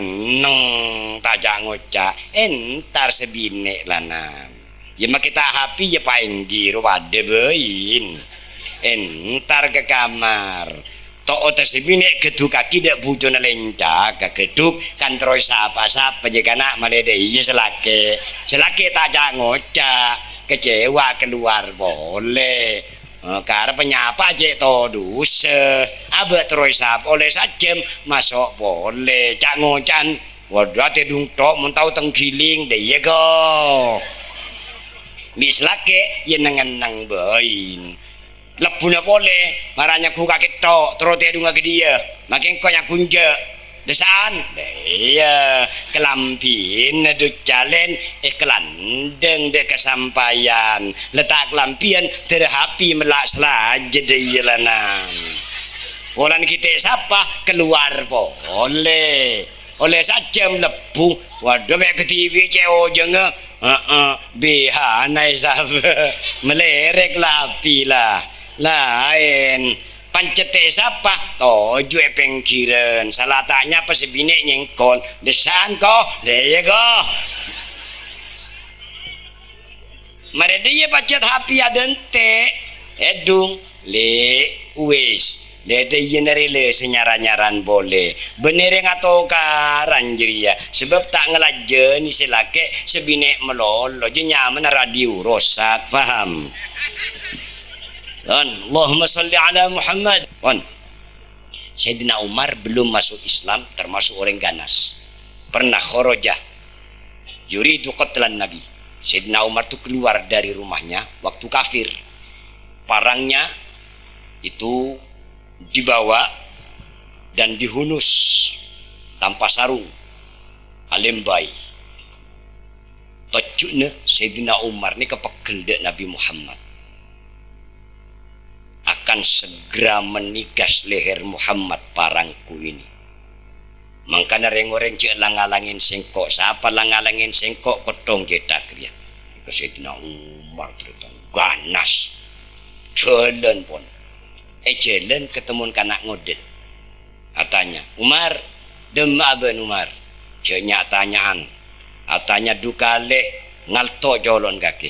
S1: tajak ngocak entar sebine lanam ya mak kita Hafi ya paenggir wade bein entar ke kamar tok otas sebine geduk kaki dak bujona lencak ke geduk kan terus apa je kana malede iya selake tajak ngocak kecewa keluar boleh karena penyapa aja to dusa abah terus oleh sajem masuk boleh cak ngocan waduh tedung tok mun tau tenggiling deh ya go bislake yen nang bain lebuna boleh maranya ku kakek tok terus tedung ke dia makin kau yang kunja desaan iya kelampin duk jalen kelandeng dek kesampaian letak kelampian terhapi melak selaj de lanang Wulan kita siapa keluar boleh oleh saja lebu waduh mek ke TV ceo jenga bihanai sab melerek lapi lah lain pancete siapa toju pengkiren salah tanya pas bine nyengkol desan ko deye go mare dia pacet hapi adente edung le wis dede yenere le senyaran-nyaran boleh bener yang atau karan jeria sebab tak ngelajen isilake sebine melolo je nyaman radio rosak faham dan Allahumma salli ala Muhammad on Sayyidina Umar belum masuk Islam termasuk orang ganas pernah khorojah yuridu qatlan Nabi Sayyidina Umar tuh keluar dari rumahnya waktu kafir parangnya itu dibawa dan dihunus tanpa sarung alembai tocuknya Sayyidina Umar ini kepegel dek Nabi Muhammad akan segera menigas leher Muhammad parangku ini makanya orang-orang cek langalangin sengkok siapa langalangin sengkok kotong cetak ya ke Sayyidina Umar ternyata ganas jalan pun jalan ketemu kanak ngodet katanya Umar demak ben Umar jenyak tanyaan katanya dukale ngalto jolon kaki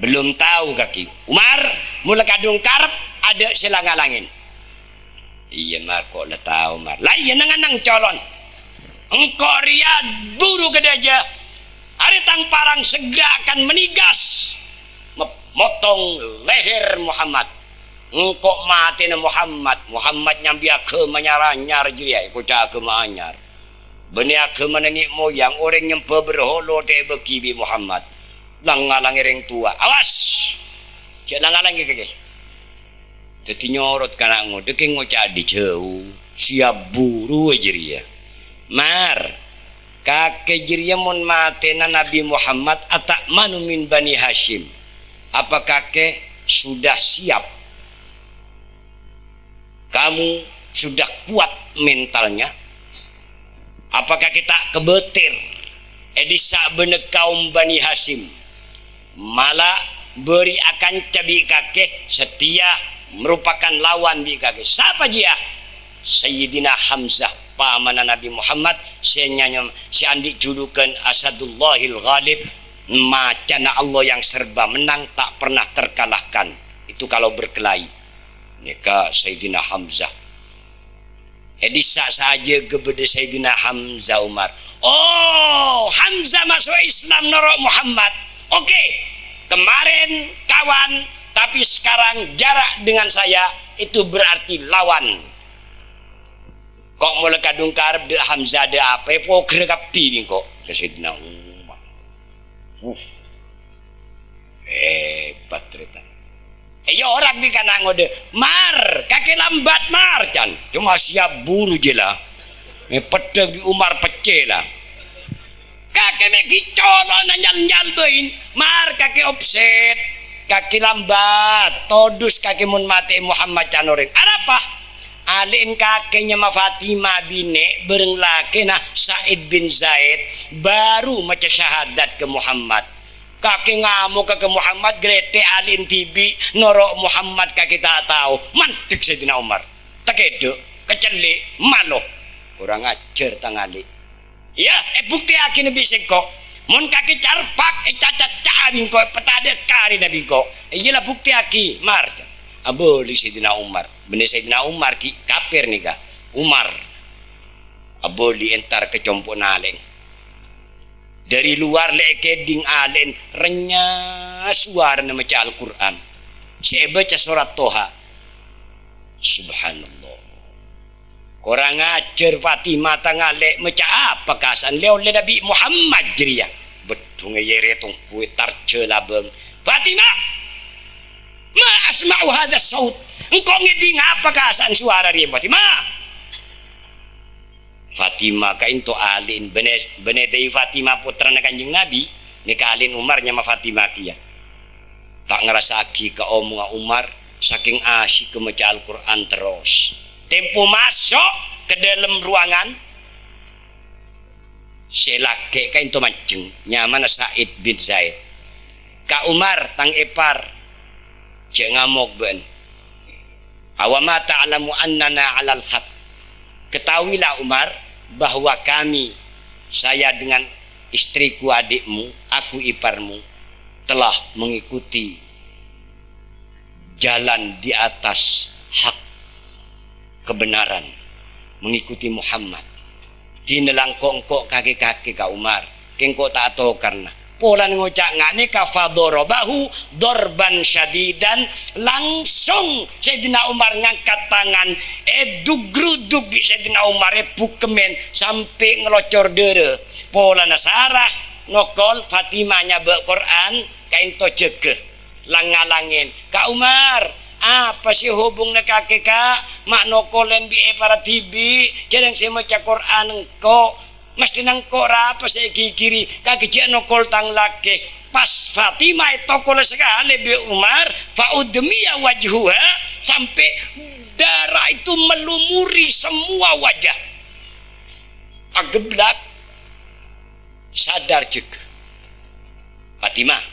S1: belum tahu kaki Umar mula kadung karep ada selang-alangin iya Mar kok lah tahu Mar lah iya nang colon engkau riad buru kedaja hari tang parang segera akan menigas motong leher Muhammad engkau mati na Muhammad nyambi agama nyaranyar jiria ikut agama anyar benih agama nenek moyang orang nyempe berholo te bekibi Muhammad langalangi ring tua awas jangan langalangi keke jadi nyorot kana ngode ke ngocak di jauh siap buru jiria Mar kakek jiria mun mati na Nabi Muhammad atak manu min Bani Hashim apa kakek sudah siap kamu sudah kuat mentalnya apakah kita kebetir edisa bener kaum Bani Hashim malah beri akan cabi kakek setia merupakan lawan di kakek siapa dia Sayyidina Hamzah paman Nabi Muhammad si andi julukan Asadullahil Ghalib macana Allah yang serba menang tak pernah terkalahkan itu kalau berkelahi nika Sayyidina Hamzah edisa saja gebede Sayyidina Hamzah Umar oh Hamzah masuk Islam norok Muhammad oke kemarin kawan tapi sekarang jarak dengan saya itu berarti lawan kok mulai kadung karep de Hamzah de apa poker kapi ni kok ke Sayyidina Umar hebat cerita ya orang bikin ngode Mar kakek lambat Mar can cuma siap buru je lah pedeg Umar peceh lah kakek mek gicolon nyal bein Mar kakek offset kakek lambat todus kakek mun mati Muhammad can orang apa alin kakeknya ma Fatimah bine bereng laki nah Said bin Zaid baru maca syahadat ke Muhammad kakek ngamuk ke Muhammad grete alin tibi norok Muhammad kakek tak tahu mantik Sayyidina Umar tak edo keceli malo kurang ajar tangali ya bukti akhirnya bisa kok mun kakek carpak cacat cabing kok petade kari nabi kok iyalah bukti aki Mar aboli Sayyidina Umar bener Sayyidina Umar ki kafir nih kak Umar aboli entar kecompok naleng dari luar lekeding alen renyah suara nama baca Al-Quran saya baca surat Toha subhanallah orang ajar Fatimah tangale baca apa kasan leo le Nabi Muhammad jeria betul ngeyere tong kue tarcela beng Fatimah ma asma'u hadha saut engkau ngeding apa kasan suara dia Fatimah kain to alin bener dari Fatimah putra Kanjeng Nabi ni kalin Umarnya ma Fatimah kia tak ngerasa aki ke omong Umar saking asyik ke baca Al-Quran terus tempo masuk ke dalam ruangan selake kain to mancing nyaman Said bin Zaid ka Umar tang epar cek ngamuk ben awama ta'lamu annana 'alal haq ketahuilah Umar bahwa kami saya dengan istriku adikmu aku iparmu telah mengikuti jalan di atas hak kebenaran, mengikuti Muhammad. Tinelang kok kaki-kaki ka Umar, kengko tak tahu karena polan ngocak ngane kafadorobahu dorban syadidan, langsung Sayyidina Umar ngangkat tangan dugruduk di Sayyidina Umar pukemen sampai ngelocor dere. Pola nasarah nokol Fatimahnya Quran kain to jeke langalangin Kak Umar, apa sih hubungnya kakek kak mak nokolen bi para tibi jarang saya maca Quran engkau mesti nangkor apa saya kiri kaki cek nokol tang laki pas Fatimah tokol sekali bi Umar faudmiya wajhuha sampai darah itu melumuri semua wajah ageblak sadar cek Fatimah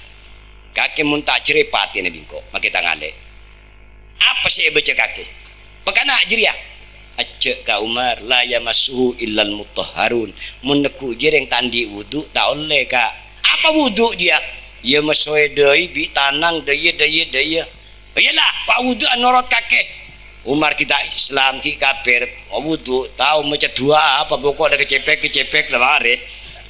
S1: kaki muntah cerepat ini bingko makai tangale apa sih baca kaki pekana jeria acek ka Umar la yamassuhu illal mutahharun meneku jereng tandi wudu tak oleh kak apa wudu dia ya masoe deui bi tanang deui iyalah pak wudu anorot kakek Umar kita Islam ki kafir wudu tahu macam dua apa pokok ada kecepek leware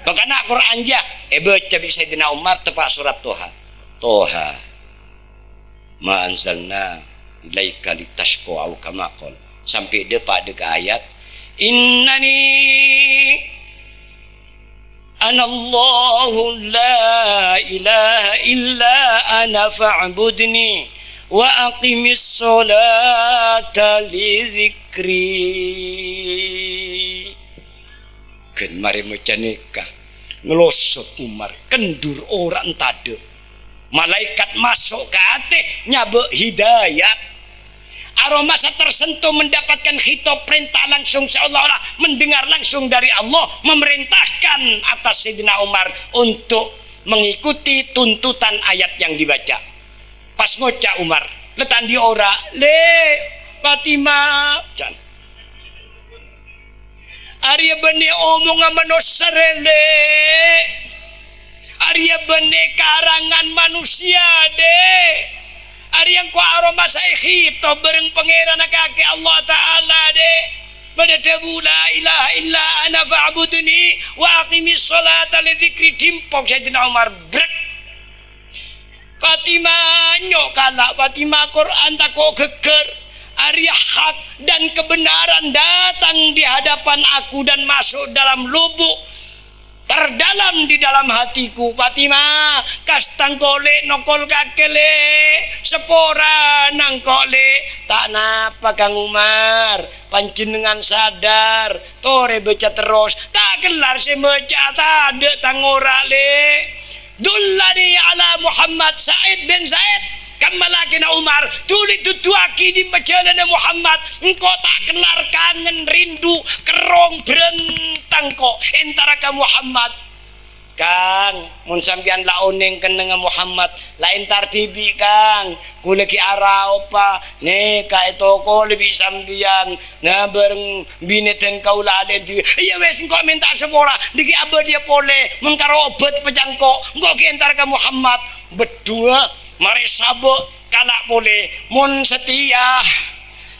S1: pekana Quran ja baca bi Sayyidina Umar tepat surat Toha ma anzalna ilaika litashqa au kama qol sampai depan dekat ayat innani anallahu la ilaha illa ana fa'budni wa aqimis sholata li dzikri kan mari mecanika ngelosot Umar kendur orang tade malaikat masuk ke hati nyabe hidayat aroma tersentuh mendapatkan khitab perintah langsung seolah-olah mendengar langsung dari Allah memerintahkan atas Sayyidina Umar untuk mengikuti tuntutan ayat yang dibaca pas ngocak Umar letan di ora le Fatimah jan Arya bani omong amanosarele Arya bane karangan manusia deh Arya ko aroma saya khitab bareng pangeran kaki Allah Ta'ala deh pada debu la ilaha illa ana fa'budni wa aqimis sholata li dzikri timpok Sayyidina Umar brek Fatimah nyok kalak Fatimah Quran tak kok geger Arya hak dan kebenaran datang di hadapan aku dan masuk dalam lubuk terdalam di dalam hatiku Fatimah kastang kole nokol kakele sepora nangkole tak napa Kang Umar panjenengan sadar tore baca terus tak gelar si baca tade tangora le dullani ala Muhammad Said bin Zaid kamalakina Umar tulis tutuaki di majalana Muhammad engkau tak kelar kangen rindu kerong berentang kok entara ka Muhammad Kang mun sampean laoning keneng Muhammad lain tartibi Kang kule ki ara opa ne ka toko lebih sampean na bareng bineten kaula ade iya wes engkau minta sepora diki abad dia pole mengkaro obat pejangko engkau ki entara ka Muhammad berdua mari sabuk kalak boleh mun setia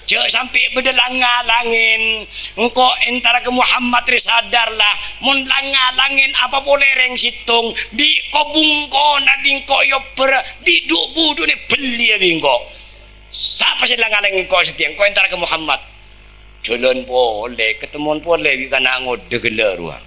S1: cek sampai bedelang-langin engkau entara ke Muhammad sadarlah mun lang-langin apa boleh reng situng di kobungko nabi engkau yo ber biduk budu ni beli ya engkau siapa sih lang-langin engkau setia engkau entara ke Muhammad jalan boleh ketemuan boleh bikana ngode gelar ruang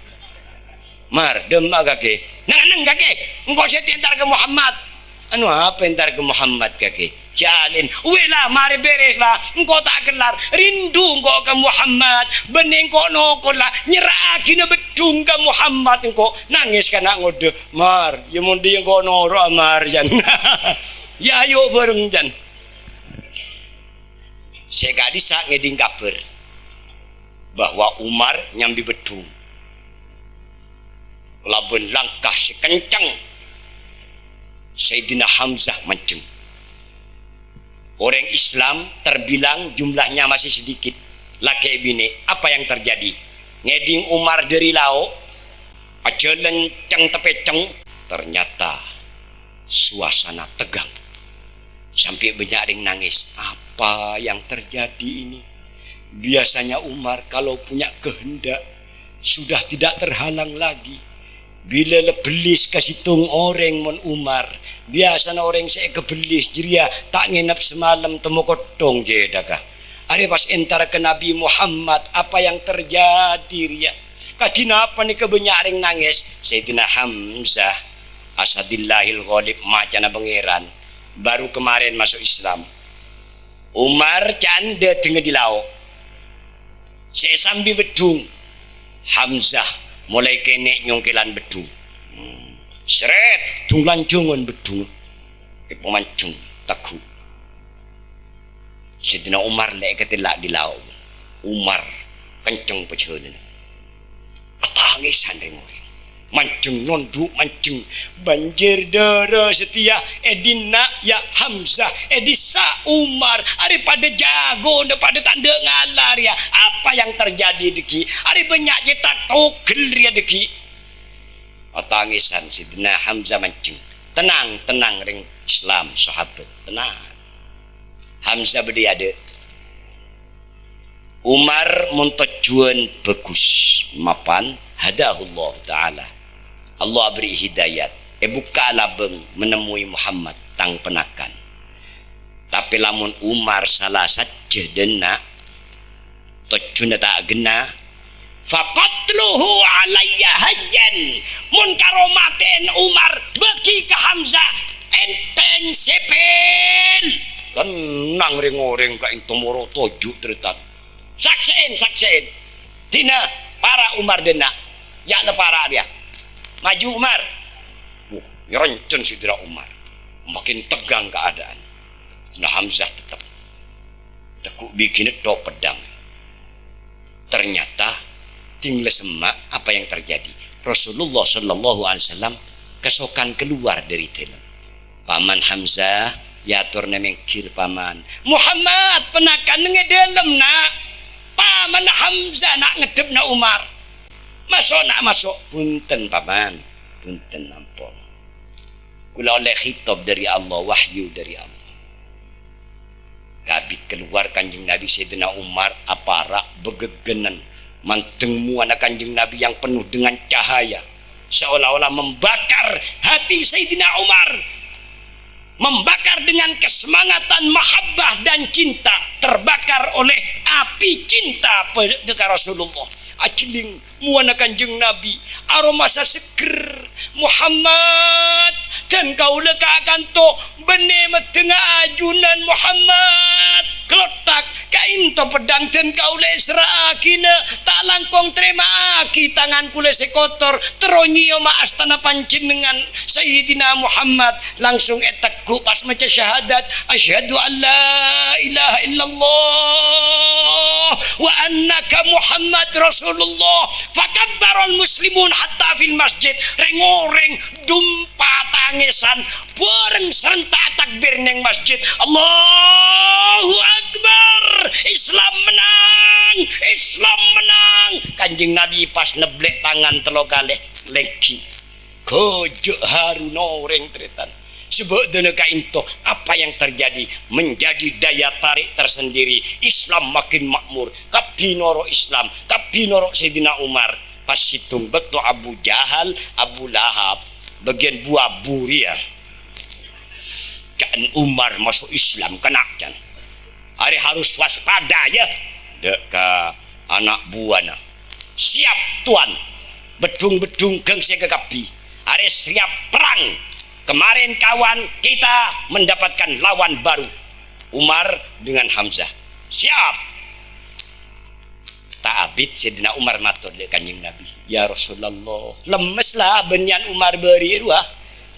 S1: mar dem agake nang kake engkau setia entara ke Muhammad anu apa entar ke Muhammad kaki jalin wela mari beres lah engkau tak kelar rindu engkau ke Muhammad bening kok nokol lah nyerah kina bedung ke Muhammad engkau nangis kena ngode mar ya mundi engkau noro mar jan ya ayo bareng jan saya gadis sak ngeding kabar bahwa Umar nyambi bedung laban langkah sekencang Sayyidina Hamzah mancung. Orang Islam terbilang jumlahnya masih sedikit. Laki bini, apa yang terjadi? Ngeding Umar dari lau, aja lenceng tepeceng. Ternyata suasana tegang. Sampai banyak yang nangis. Apa yang terjadi ini? Biasanya Umar kalau punya kehendak sudah tidak terhalang lagi. Bila lebelis kasih tung orang mon Umar, biasanya orang saya kebelis jeria tak nginep semalam temu kotong je dah. Ada pas entara ke Nabi Muhammad, apa yang terjadi ria? Kadina apa ni kebanyak yang nangis? Sayyidina Hamzah Asadillahil Ghalib macana pangeran baru kemarin masuk Islam. Umar canda tengah di laut. Saya sambil bedung. Hamzah mulai kene nyongkelan bedung. Seret tung lancungan bedung. Pemancung takut. Sayyidina Umar lek ketelak di laut. Umar kenceng pecun. Tangisan ring. Mancung nonduk mancung banjir darah setia edina ya Hamzah edisa Umar hari pada jago pada tanda ngalar ya apa yang terjadi deki hari banyak cetak togel ya deki tangisan sidina Hamzah mancung tenang ring Islam sahabat tenang Hamzah berdiade Umar muntajuan bagus mapan hadahullah ta'ala Allah beri hidayat buka labeng menemui Muhammad tang penakan tapi lamun Umar salah saja dena tojuna tak gena faqatluhu alayya hayyan mun karomaten Umar bagi ke Hamzah enteng sepel tenang ring-ring ka ing tomoro toju teritan saksein tina para Umar dena ya le para dia maju Umar nyerencen sidra Umar makin tegang keadaan nah Hamzah tetap tekuk bikin itu pedang ternyata tinggal semak apa yang terjadi Rasulullah sallallahu alaihi wasallam kesokan keluar dari dalam paman Hamzah ya turna mengkir paman Muhammad penakan ngedalem nak paman Hamzah nak ngedep na Umar masuk punten paman punten ampun kula oleh khitab dari Allah wahyu dari Allah kabit keluar kanjeng Nabi Sayyidina Umar aparak begegenan mantengmu anak kanjeng Nabi yang penuh dengan cahaya seolah-olah membakar hati Sayyidina Umar membakar dengan kesemangatan mahabbah dan cinta terbakar oleh api cinta pada Rasulullah aciling muana kanjeng Nabi aroma seger Muhammad dan kau lekakan to bene tengah ajunan Muhammad kelotak kain to pedang dan kau le serakina tak langkong terima aki tangan kule sekotor teronyo ma astana panjenengan Sayyidina Muhammad langsung etekku pas maca syahadat asyhadu an la ilaha illallah wa annaka Muhammad Rasulullah fakabbarul muslimun hatta fil masjid rengoreng dumpa tangisan bareng serentak takbir neng masjid Allahu Akbar Islam menang kanjeng Nabi pas neblek tangan telo kalih legi kojok haru noreng tretan sebab dene kainto apa yang terjadi menjadi daya tarik tersendiri Islam makin makmur kapinoro Islam kapinoro Sayyidina Umar pas hitung betul Abu Jahal Abu Lahab bagian buah buria kan Umar masuk Islam kena kan hari harus waspada ya deka anak buana siap tuan bedung-bedung geng saya kegapi hari siap perang kemarin kawan kita mendapatkan lawan baru Umar dengan Hamzah siap ta'abid Sayyidina Umar matur le kanjeng Nabi ya Rasulullah lemeslah benian Umar beri ruah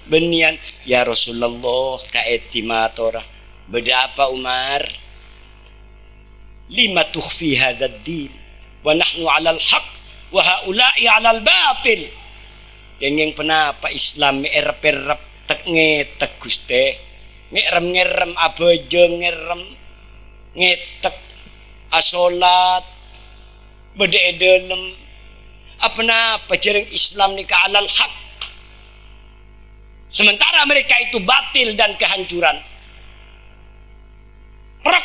S1: benian ya Rasulullah kaeti matora beda apa Umar lima tukhfi hadzal din wa nahnu 'alal haqq wa haula'i 'alal batil yang penapa Islam erep-erep tek ngetek Guste ngerem abejo ngerem ngetek asolat bede dalam apa napa jereng Islam ni ka 'alal haq sementara mereka itu batil dan kehancuran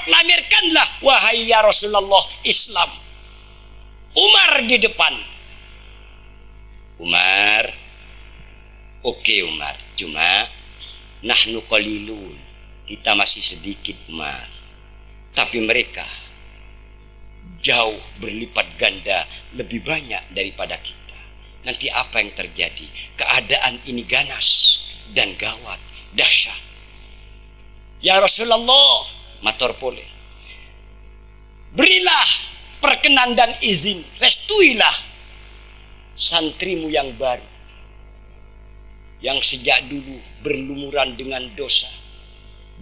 S1: proklamirkanlah wahai ya Rasulullah Islam. Umar di depan. Umar, oke Umar, cuma nahnu qalilun, kita masih sedikit Umar, tapi mereka jauh berlipat ganda lebih banyak daripada kita. Nanti apa yang terjadi? Keadaan ini ganas dan gawat, dahsyat. Ya Rasulullah, matur pole, berilah perkenan dan izin, restuilah santrimu yang baru, yang sejak dulu berlumuran dengan dosa,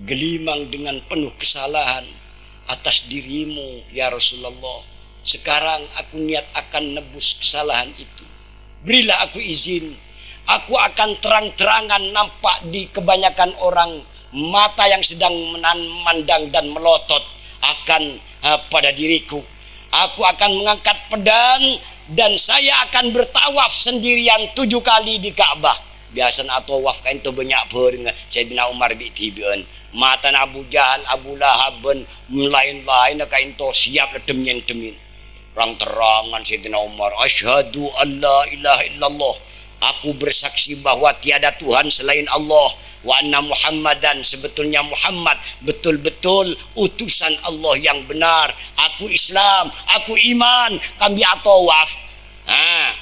S1: gelimang dengan penuh kesalahan atas dirimu ya Rasulullah. Sekarang aku niat akan nebus kesalahan itu. Berilah aku izin, aku akan terang-terangan nampak di kebanyakan orang, mata yang sedang memandang dan melotot akan pada diriku. Aku akan mengangkat pedang dan saya akan bertawaf sendirian 7 kali di Ka'bah. Biasa nak tawaf kan tu banyak bering Sayyidina Umar bi tibeun. Mata Abu Jahal, Abu Lahab lain-lain kain to siap demin. Terang-terangan Sayyidina Umar, asyhadu alla ilaha illallah, aku bersaksi bahwa tiada Tuhan selain Allah, wa anna Muhammadan, sebetulnya Muhammad betul-betul utusan Allah yang benar. Aku Islam, aku iman, kami atawaf.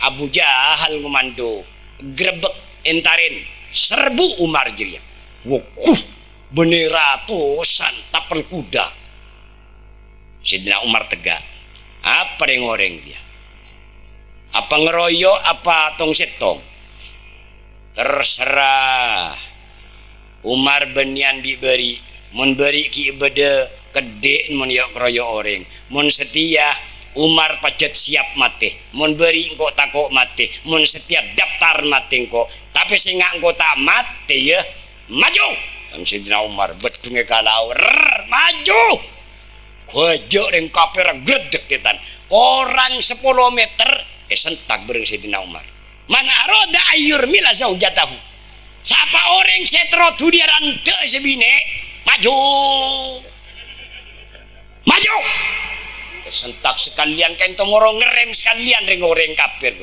S1: Abu Jahal ngomando, grebek entarin, serbu Umar jeria. Wukuh, beneratosan tapel kuda. Sayyidina Umar tegak. Apa reng-oreng dia? Apa ngeroyo, apa tong setong? Terserah. Umar benian diberi, mun beri ki bede kede mun yok kroyo oreng. Mun setia Umar pacet siap mati. Mun beri engko takok mati. Mun setiap daftar mati engko. Tapi sing engko tak mati ya, maju. Dan Sayyidina Umar bedunge kalau maju. Wajah ring kafir gredek tetan. Orang 10 meter sentak bareng Sayyidina Umar. Man aroda ayyur mila zaujatahu. Siapa orang setro tudiaran te sebine maju. Maju. Sentak sekalian kain to ngoro ngerem sekalian ring orang kafir.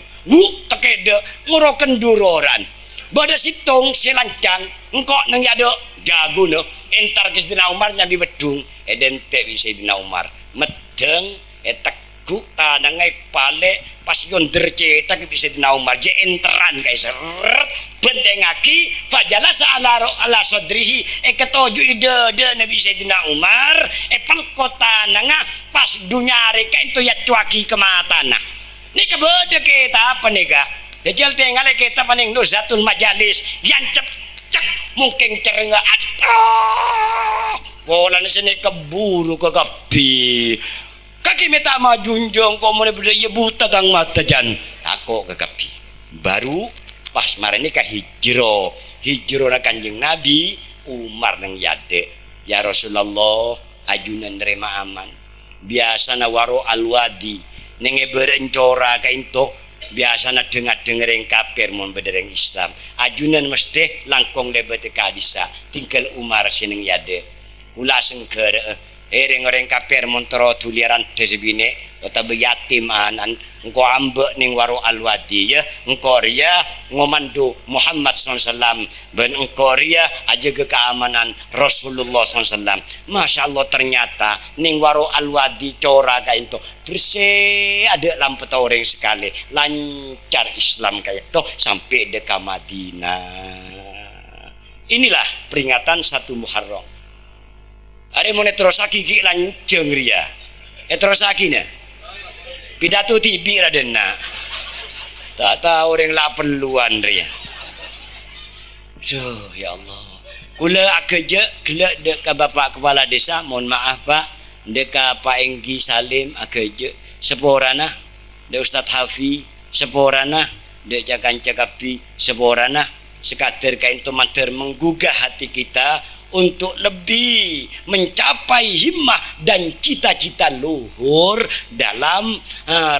S1: Tekede ngoro kenduroran. Bada sitong selancang engkau nang yado jago no entar ke Sayyidina Umar nyabi bedung edente bisa Sayyidina Umar medeng etek ku nangai pale pas yonder cetak bisa Sayyidina Umar je enteran kai seret bendengaki fajalasa ala sodrihi ketuju ide Nabi Sayyidina Umar pelkota nanga pas dunyare kai itu ya cuaki ke matana ni kebede kita apa nega jajal tinggal kita paning nuzatul majalis yang cek mungkin cerengga aduh bola ni sini keburu ke kapi kaki minta majunjung kau mana benda ia buta tang mata jan takut ke kapi baru pas marah ni kah hijrah na kanjeng Nabi Umar nang yade ya Rasulullah ajunan nerima aman biasa na waro alwadi nenge berencora ka into biasa na dengar yang kafir mun bedereng Islam ajunan mesti langkong lebet kadisa tinggal Umar sineng yade ulah sengker orang kafir mun tero tuliran desebine utawa yatim anan engko ambek ning waro alwadi ya engko ria ngomando Muhammad SAW ben engko ria aja ke keamanan Rasulullah SAW. Masya Allah ternyata ning waro alwadi cora kain to bersih ada lampu orang sekali lancar Islam kayak to sampai dekat Madinah. Inilah peringatan 1 Muharram. Ada mau terosaki ki lanceng ria. Terosaki na. Pidato tibi radena. Tak tahu orang lah perluan ria. Ya Allah. Kula akeje kelak dek ke bapak kepala desa, mohon maaf Pak, dek ke Pak Enggi Salim akeje seporana, dek Ustaz Hafi seporana, dek Cakan Cakapi seporana, sekater kain tu manter menggugah hati kita untuk lebih mencapai himmah dan cita-cita luhur dalam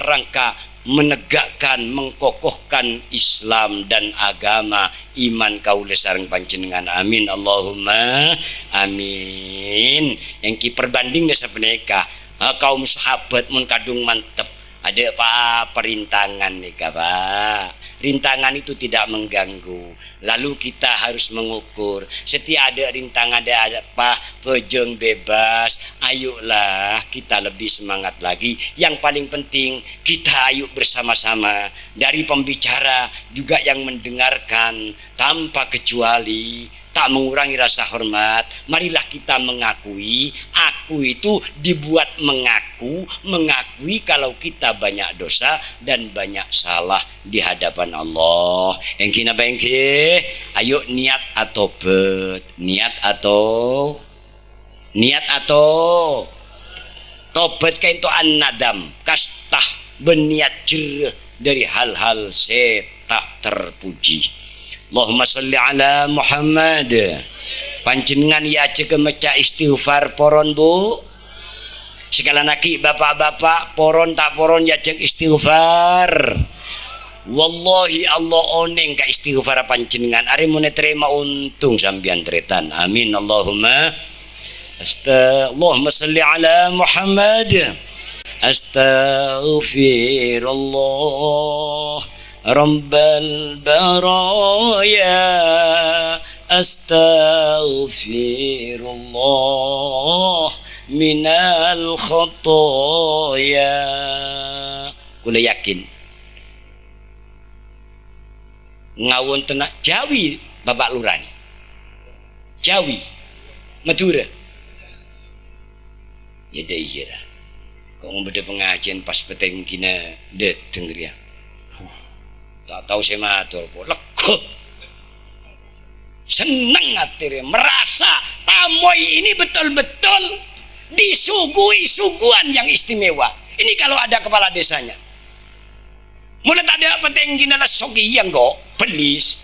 S1: rangka menegakkan, mengkokohkan Islam dan agama iman kaula sareng panjenengan. Amin Allahumma amin. Yang ki perbanding desa peneka kaum sahabat mun kadung mantep ada apa perintangan nih Pak. Rintangan itu tidak mengganggu. Lalu kita harus mengukur. Setiap ada rintangan ada apa pejeng bebas. Ayolah kita lebih semangat lagi. Yang paling penting kita ayo bersama-sama dari pembicara juga yang mendengarkan tanpa kecuali tak mengurangi rasa hormat. Marilah kita mengakui, aku itu dibuat mengakui kalau kita banyak dosa dan banyak salah di hadapan Allah. Engki napa engki? Ayo niat atau niat atau tobat kain to an-nadam, kastah berniat jerih dari hal-hal tak terpuji. Allahumma salli ala Muhammad. Panjenengan ya cek meca istighfar poron bu. Segala naki bapak-bapak poron tak poron ya cek istighfar. Wallahi Allah oneng ka istighfar panjenengan. Ari mun terima untung sambian tretan. Amin Allahumma. Allahumma salli ala Muhammad. Astaghfirullah Rabbal baraya astaghfirullah minal khotoya. Kula yakin ngawon tenak Jawi Bapak Lurani Jawi Madura ya daerah kok ngombe pengajian pas peteng kina denger ya. Tak tahu saya matur kok lega seneng hati merasa Tamoy ini betul-betul disuguhi suguhan yang istimewa. Ini kalau ada kepala desanya mulai ada petenggi nala sogi yang kok pelis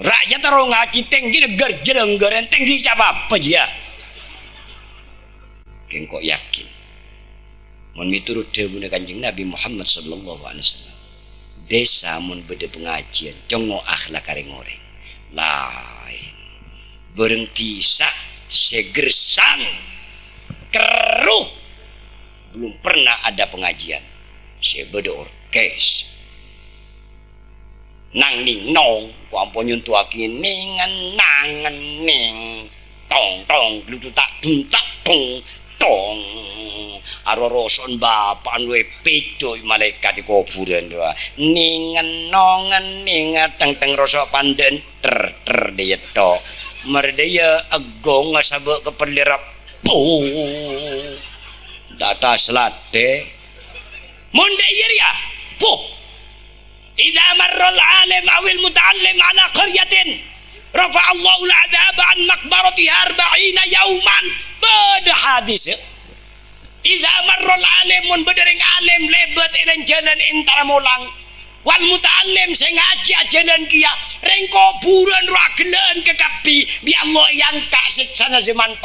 S1: rakyat taruh ngaji tenggi gerjeleng geren tenggi apa ya kengkok yakin mun miturut dawuh Kanjeng Nabi Muhammad sallallahu alaihi wasallam desa mun bede pengajian congo akhlak kareng oreng lain berhenti sak segersan keruh belum pernah ada pengajian sebede orkes nang ning nong kuampun nyuntu akin ningan nangan ning tong tong lutu tak tong tong aroroson bapak we pecoy malaikat di kuburan doa ningan nongan ningat teng teng rosok panden ter dia to merdaya agong sabuk kepelirap data selate mundayir ya idza marral alim awil muta'allim ala qaryatin rafa'allahu al-'adzaba an maqbaratiha 40 yauman bada hadis idza marral alimun bedereng alim lebet elen jalan intara molang wal muta'allim sing ngaji jalan kia rengko buran ragelen ke kapi bi Allah yang kak sana zaman 40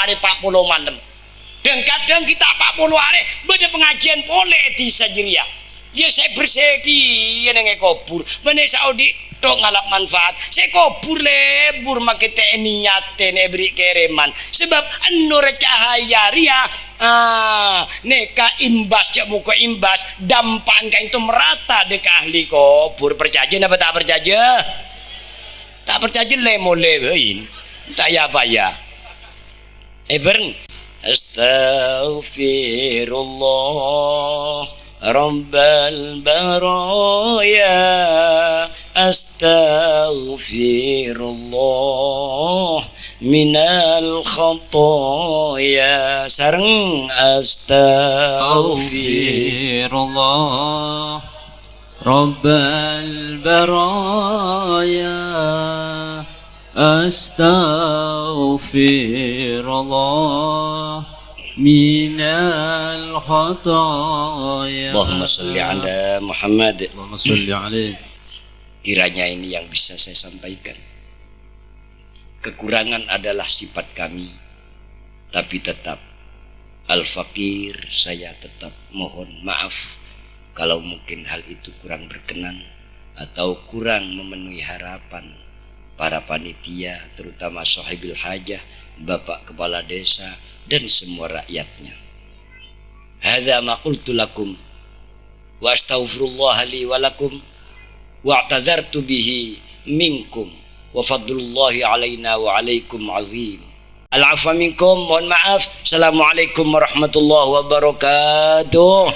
S1: hari 40 malam dan kadang kita 40 hari beda pengajian boleh di Sajriah ya saya bersegi yang ngekobur bener Saudi tok ngalap manfaat saya kubur lebur makete niate ne beri kereman sebab nur cahaya ria neka imbas cak muka imbas dampan kain itu merata dek ahli kubur percaya apa tak percaya lemo lewein tak ya apa ya bern astaghfirullah Rabbal baraya astaghfirullah minal khotoya sareng astaghfirullah Rabbal baraya astaghfirullah minal khataya. Allahumma salli ala Muhammad. Allahumma salli alaihi. Kiranya ini yang bisa saya sampaikan. Kekurangan adalah sifat kami, tapi tetap al-fakir saya tetap mohon maaf Kalau mungkin hal itu kurang berkenan atau kurang memenuhi harapan para panitia, terutama sahibul hajah, bapak kepala desa dan semua rakyatnya. Hadza ma qultu lakum wa astaghfirullah li wa lakum wa a'tadzartu bihi minkum wa fadlullahi alaina wa alaikum azim. Al-afwa minkum, mohon maaf. Assalamualaikum warahmatullahi wabarakatuh.